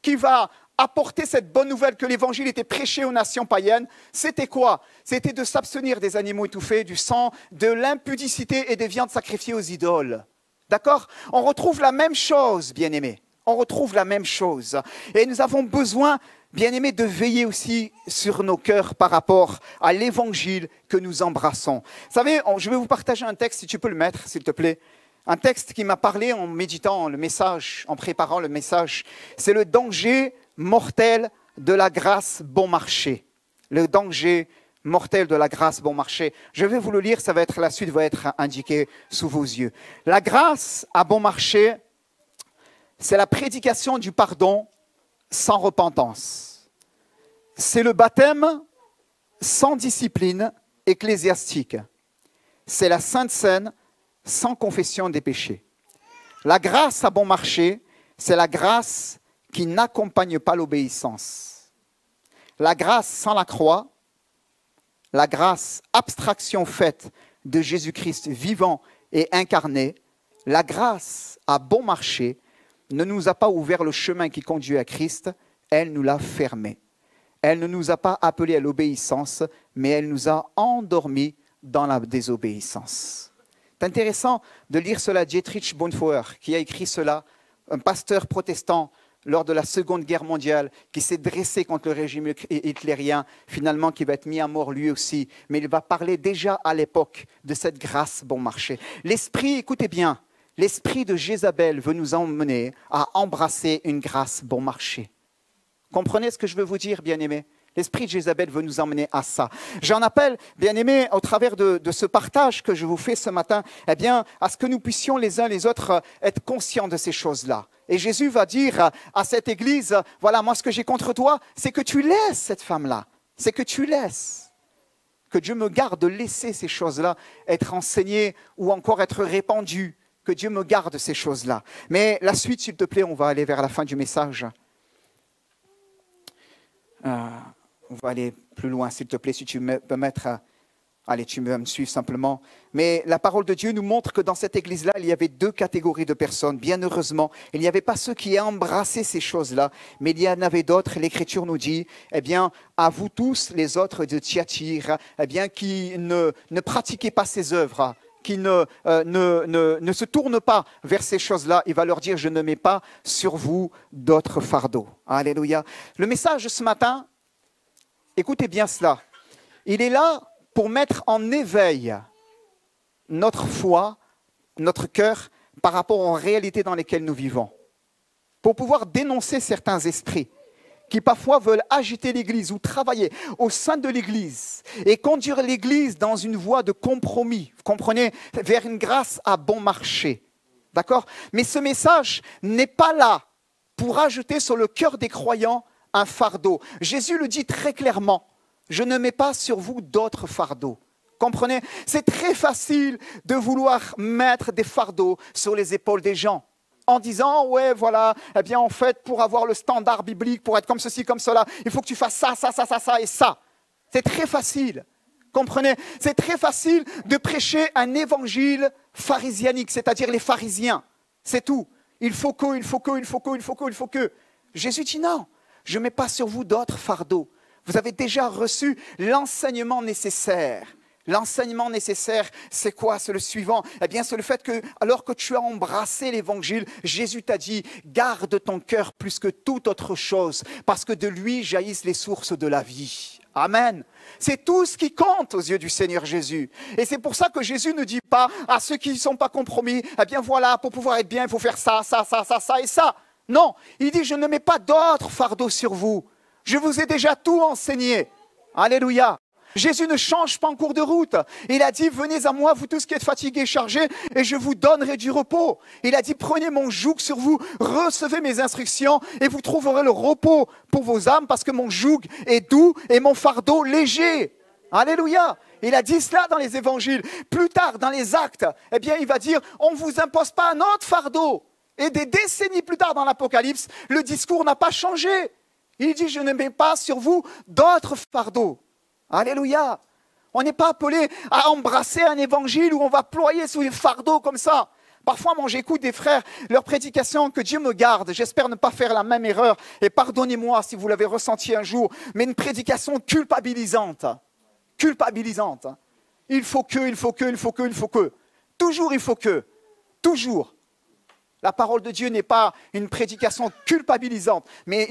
qui va apporter cette bonne nouvelle que l'évangile était prêché aux nations païennes, c'était quoi? C'était de s'abstenir des animaux étouffés, du sang, de l'impudicité et des viandes sacrifiées aux idoles. D'accord? On retrouve la même chose, bien-aimés. On retrouve la même chose. Et nous avons besoin, bien-aimés, de veiller aussi sur nos cœurs par rapport à l'évangile que nous embrassons. Vous savez, je vais vous partager un texte, si tu peux le mettre, s'il te plaît. Un texte qui m'a parlé en méditant le message, en préparant le message. C'est le danger mortel de la grâce bon marché. Le danger mortel de la grâce bon marché. Je vais vous le lire, la suite va être indiquée sous vos yeux. La grâce à bon marché, c'est la prédication du pardon sans repentance. C'est le baptême sans discipline ecclésiastique. C'est la Sainte Seine sans confession des péchés. La grâce à bon marché, c'est la grâce qui n'accompagne pas l'obéissance. La grâce sans la croix, la grâce abstraction faite de Jésus-Christ vivant et incarné, la grâce à bon marché ne nous a pas ouvert le chemin qui conduit à Christ, elle nous l'a fermé. Elle ne nous a pas appelés à l'obéissance, mais elle nous a endormis dans la désobéissance. C'est intéressant de lire cela, Dietrich Bonhoeffer, qui a écrit cela, un pasteur protestant lors de la Seconde Guerre mondiale, qui s'est dressé contre le régime hitlérien, finalement qui va être mis à mort lui aussi. Mais il va parler déjà à l'époque de cette grâce bon marché. L'esprit, écoutez bien, l'esprit de Jézabel veut nous emmener à embrasser une grâce bon marché. Comprenez ce que je veux vous dire, bien-aimés? L'esprit de Jézabel veut nous emmener à ça. J'en appelle, bien-aimés, au travers de ce partage que je vous fais ce matin, eh bien, à ce que nous puissions les uns les autres être conscients de ces choses-là. Et Jésus va dire à cette église, voilà, moi ce que j'ai contre toi, c'est que tu laisses cette femme-là. C'est que tu laisses. Que Dieu me garde de laisser ces choses-là être enseignées ou encore être répandues. Que Dieu me garde ces choses-là. Mais la suite, s'il te plaît, on va aller vers la fin du message. On va aller plus loin, s'il te plaît, si tu peux mettre... Allez, tu peux me suivre simplement. Mais la parole de Dieu nous montre que dans cette église-là, il y avait deux catégories de personnes. Bien heureusement, il n'y avait pas ceux qui embrassaient ces choses-là, mais il y en avait d'autres. L'Écriture nous dit, eh bien, à vous tous, les autres de Thyatire, eh bien, qui ne pratiquaient pas ces œuvres, qui ne se tournent pas vers ces choses-là. Il va leur dire, je ne mets pas sur vous d'autres fardeaux. Alléluia. Le message ce matin, écoutez bien cela. Il est là pour mettre en éveil notre foi, notre cœur, par rapport aux réalités dans lesquelles nous vivons. Pour pouvoir dénoncer certains esprits qui parfois veulent agiter l'Église ou travailler au sein de l'Église et conduire l'Église dans une voie de compromis, vous comprenez, vers une grâce à bon marché. D'accord? Mais ce message n'est pas là pour ajouter sur le cœur des croyants un fardeau. Jésus le dit très clairement, je ne mets pas sur vous d'autres fardeaux. Comprenez? C'est très facile de vouloir mettre des fardeaux sur les épaules des gens. En disant, ouais, voilà, eh bien, en fait, pour avoir le standard biblique, pour être comme ceci, comme cela, il faut que tu fasses ça, ça, ça, ça, ça et ça. C'est très facile. Comprenez? C'est très facile de prêcher un évangile pharisianique, c'est-à-dire les pharisiens. C'est tout. Il faut que, il faut que, il faut que, il faut que, il faut que. Jésus dit non, je ne mets pas sur vous d'autres fardeaux. Vous avez déjà reçu l'enseignement nécessaire. L'enseignement nécessaire, c'est quoi? C'est le suivant. Eh bien, c'est le fait que, alors que tu as embrassé l'évangile, Jésus t'a dit, garde ton cœur plus que toute autre chose, parce que de lui jaillissent les sources de la vie. Amen. C'est tout ce qui compte aux yeux du Seigneur Jésus. Et c'est pour ça que Jésus ne dit pas à ceux qui ne sont pas compromis, eh bien voilà, pour pouvoir être bien, il faut faire ça, ça, ça, ça, ça et ça. Non, il dit, je ne mets pas d'autres fardeaux sur vous. Je vous ai déjà tout enseigné. Alléluia. Jésus ne change pas en cours de route. Il a dit, venez à moi, vous tous qui êtes fatigués et chargés, et je vous donnerai du repos. Il a dit, prenez mon joug sur vous, recevez mes instructions, et vous trouverez le repos pour vos âmes, parce que mon joug est doux et mon fardeau léger. Alléluia. Il a dit cela dans les évangiles. Plus tard, dans les actes, eh bien, il va dire, on ne vous impose pas un autre fardeau. Et des décennies plus tard dans l'Apocalypse, le discours n'a pas changé. Il dit, je ne mets pas sur vous d'autres fardeaux. Alléluia. On n'est pas appelé à embrasser un évangile où on va ployer sous les fardeaux comme ça. Parfois, moi, j'écoute des frères, leurs prédications, que Dieu me garde. J'espère ne pas faire la même erreur. Et pardonnez-moi si vous l'avez ressenti un jour. Mais une prédication culpabilisante. Culpabilisante. Il faut que, il faut que, il faut que, il faut que. Toujours il faut que. Toujours. La parole de Dieu n'est pas une prédication culpabilisante, mais,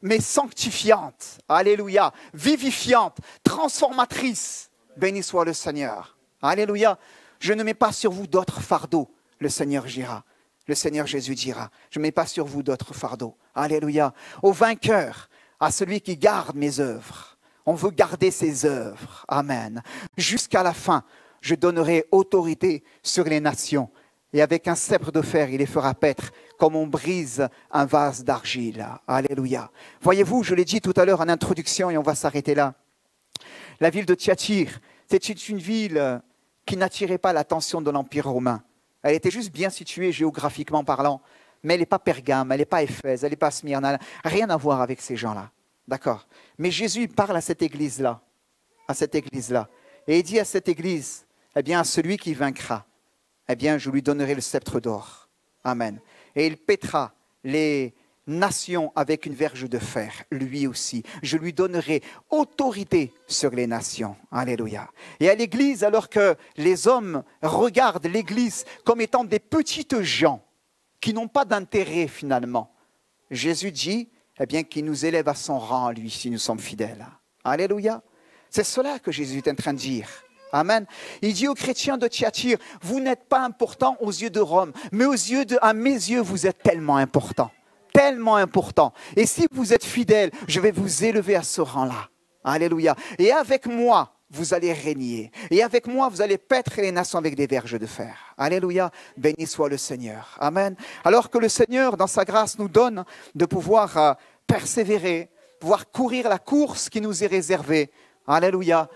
mais sanctifiante. Alléluia. Vivifiante, transformatrice. Béni soit le Seigneur. Alléluia. Je ne mets pas sur vous d'autres fardeaux. Le Seigneur dira. Le Seigneur Jésus dira. Je ne mets pas sur vous d'autres fardeaux. Alléluia. Au vainqueur, à celui qui garde mes œuvres. On veut garder ses œuvres. Amen. Jusqu'à la fin, je donnerai autorité sur les nations. Et avec un sceptre de fer, il les fera paître comme on brise un vase d'argile. Alléluia. Voyez-vous, je l'ai dit tout à l'heure en introduction et on va s'arrêter là. La ville de Thyatire, c'était une ville qui n'attirait pas l'attention de l'Empire romain. Elle était juste bien située géographiquement parlant, mais elle n'est pas Pergame, elle n'est pas Éphèse, elle n'est pas Smyrna, rien à voir avec ces gens-là. D'accord? Mais Jésus parle à cette église-là, et il dit à cette église, eh bien, à celui qui vaincra, eh bien, je lui donnerai le sceptre d'or. Amen. Et il pètera les nations avec une verge de fer, lui aussi. Je lui donnerai autorité sur les nations. Alléluia. Et à l'église, alors que les hommes regardent l'église comme étant des petites gens qui n'ont pas d'intérêt finalement, Jésus dit, eh bien, qu'il nous élève à son rang, lui, si nous sommes fidèles. Alléluia. C'est cela que Jésus est en train de dire. Amen. Il dit aux chrétiens de Thyatire, vous n'êtes pas importants aux yeux de Rome, mais à mes yeux, vous êtes tellement importants. Tellement importants. Et si vous êtes fidèles, je vais vous élever à ce rang-là. Alléluia. Et avec moi, vous allez régner. Et avec moi, vous allez paître les nations avec des verges de fer. Alléluia. Béni soit le Seigneur. Amen. Alors que le Seigneur, dans sa grâce, nous donne de pouvoir persévérer, pouvoir courir la course qui nous est réservée. Alléluia.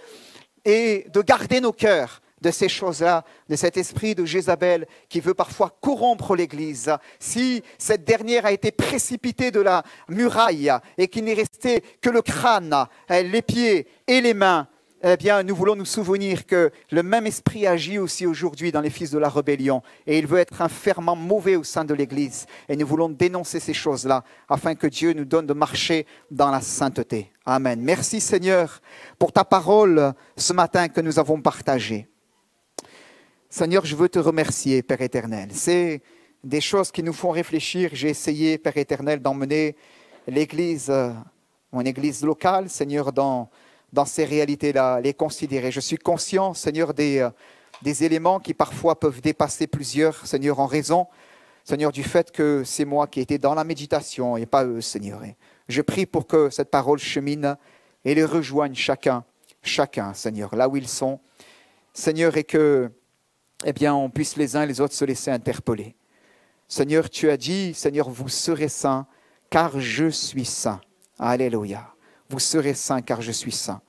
Et de garder nos cœurs de ces choses-là, de cet esprit de Jézabel qui veut parfois corrompre l'Église. Si cette dernière a été précipitée de la muraille et qu'il n'est resté que le crâne, les pieds et les mains, eh bien, nous voulons nous souvenir que le même esprit agit aussi aujourd'hui dans les fils de la rébellion. Et il veut être un ferment mauvais au sein de l'Église. Et nous voulons dénoncer ces choses-là afin que Dieu nous donne de marcher dans la sainteté. Amen. Merci Seigneur pour ta parole ce matin que nous avons partagée. Seigneur, je veux te remercier, Père éternel. C'est des choses qui nous font réfléchir. J'ai essayé, Père éternel, d'emmener l'Église, mon Église locale, Seigneur, dans ces réalités-là, les considérer. Je suis conscient, Seigneur, des éléments qui parfois peuvent dépasser plusieurs, Seigneur, en raison, Seigneur, du fait que c'est moi qui étais dans la méditation et pas eux, Seigneur. Et Je prie pour que cette parole chemine et les rejoigne chacun, Seigneur, là où ils sont. Seigneur, et que, eh bien, on puisse les uns et les autres se laisser interpeller. Seigneur, tu as dit, Seigneur, vous serez saints, car je suis saint. Alléluia. Vous serez saints, car je suis saint.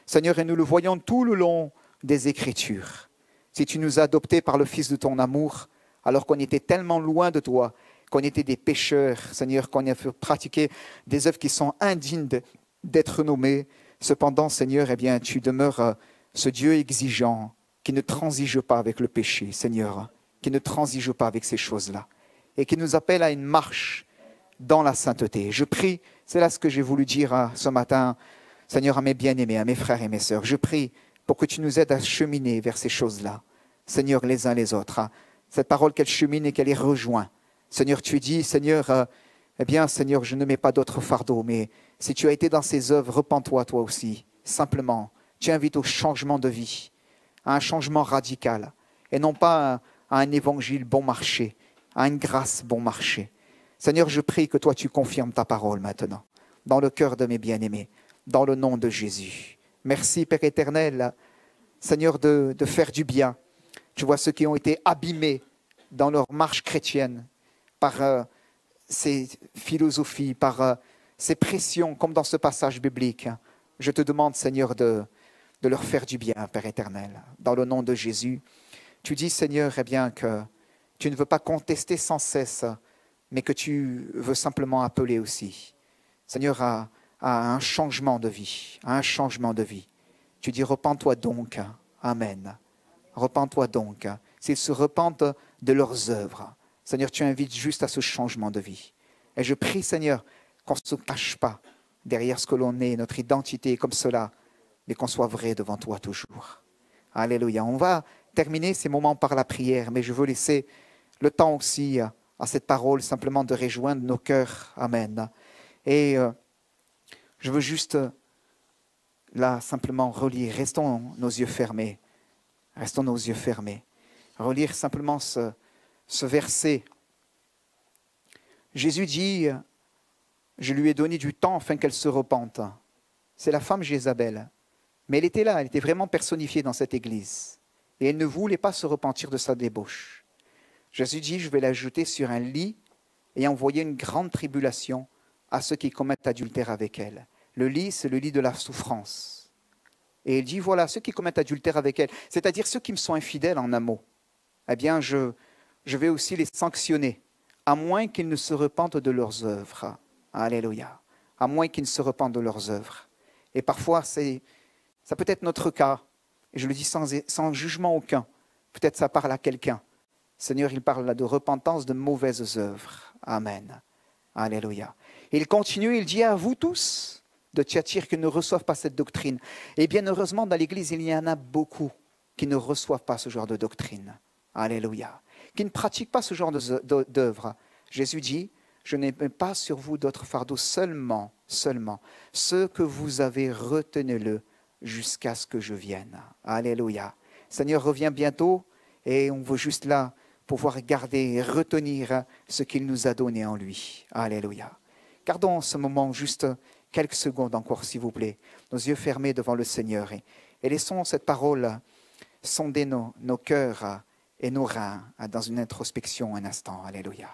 Seigneur, et nous le voyons tout le long des Écritures. Si tu nous as adoptés par le Fils de ton amour, alors qu'on était tellement loin de toi, qu'on était des pécheurs, Seigneur, qu'on a fait pratiquer des œuvres qui sont indignes d'être nommées, cependant, Seigneur, eh bien, tu demeures ce Dieu exigeant, qui ne transige pas avec le péché, Seigneur, qui ne transige pas avec ces choses-là, et qui nous appelle à une marche dans la sainteté. Je prie, c'est là ce que j'ai voulu dire ce matin, Seigneur, à mes bien-aimés, à mes frères et mes sœurs. Je prie pour que tu nous aides à cheminer vers ces choses-là, Seigneur, les uns les autres. Cette parole qu'elle chemine et qu'elle les rejoint. Seigneur, tu dis, Seigneur, eh bien, Seigneur, je ne mets pas d'autre fardeau, mais si tu as été dans ces œuvres, repens-toi toi aussi, simplement. Tu invites au changement de vie, à un changement radical, et non pas à un évangile bon marché, à une grâce bon marché. Seigneur, je prie que toi, tu confirmes ta parole maintenant, dans le cœur de mes bien-aimés, dans le nom de Jésus. Merci, Père éternel, Seigneur, de faire du bien. Tu vois ceux qui ont été abîmés dans leur marche chrétienne par ces philosophies, par ces pressions, comme dans ce passage biblique. Je te demande, Seigneur, de leur faire du bien, Père éternel, dans le nom de Jésus. Tu dis, Seigneur, eh bien, que tu ne veux pas contester sans cesse, mais que tu veux simplement appeler aussi, Seigneur, à un changement de vie, à un changement de vie. Tu dis, repens-toi donc, Amen. Repens-toi donc. S'ils se repentent de leurs œuvres, Seigneur, tu invites juste à ce changement de vie. Et je prie, Seigneur, qu'on ne se cache pas derrière ce que l'on est, notre identité comme cela, mais qu'on soit vrai devant toi toujours. Alléluia. On va terminer ces moments par la prière, mais je veux laisser le temps aussi à cette parole simplement de rejoindre nos cœurs. Amen. Et je veux juste là simplement relire. Restons nos yeux fermés. Restons nos yeux fermés. Relire simplement ce verset. Jésus dit, je lui ai donné du temps afin qu'elle se repente. C'est la femme Jézabel. Mais elle était là, elle était vraiment personnifiée dans cette église. Et elle ne voulait pas se repentir de sa débauche. Jésus dit, je vais la jeter sur un lit et envoyer une grande tribulation à ceux qui commettent adultère avec elle. Le lit, c'est le lit de la souffrance. Et il dit, voilà, ceux qui commettent adultère avec elle, c'est-à-dire ceux qui me sont infidèles en un mot, eh bien, je vais aussi les sanctionner, à moins qu'ils ne se repentent de leurs œuvres. Alléluia. À moins qu'ils ne se repentent de leurs œuvres. Et parfois, ça peut être notre cas, et je le dis sans jugement aucun. Peut-être ça parle à quelqu'un. Seigneur, il parle là de repentance de mauvaises œuvres. Amen. Alléluia. Et il continue, il dit à vous tous de Thyatire qui ne reçoivent pas cette doctrine. Et bien heureusement, dans l'Église, il y en a beaucoup qui ne reçoivent pas ce genre de doctrine. Alléluia. Qui ne pratiquent pas ce genre d'œuvre. Jésus dit, je n'ai pas sur vous d'autres fardeaux, seulement, ce que vous avez, retenez-le jusqu'à ce que je vienne. Alléluia. Seigneur, reviens bientôt et on veut juste là pouvoir garder et retenir ce qu'il nous a donné en lui. Alléluia. Gardons ce moment juste quelques secondes encore, s'il vous plaît, nos yeux fermés devant le Seigneur et laissons cette parole sonder nos cœurs et nos reins dans une introspection un instant. Alléluia.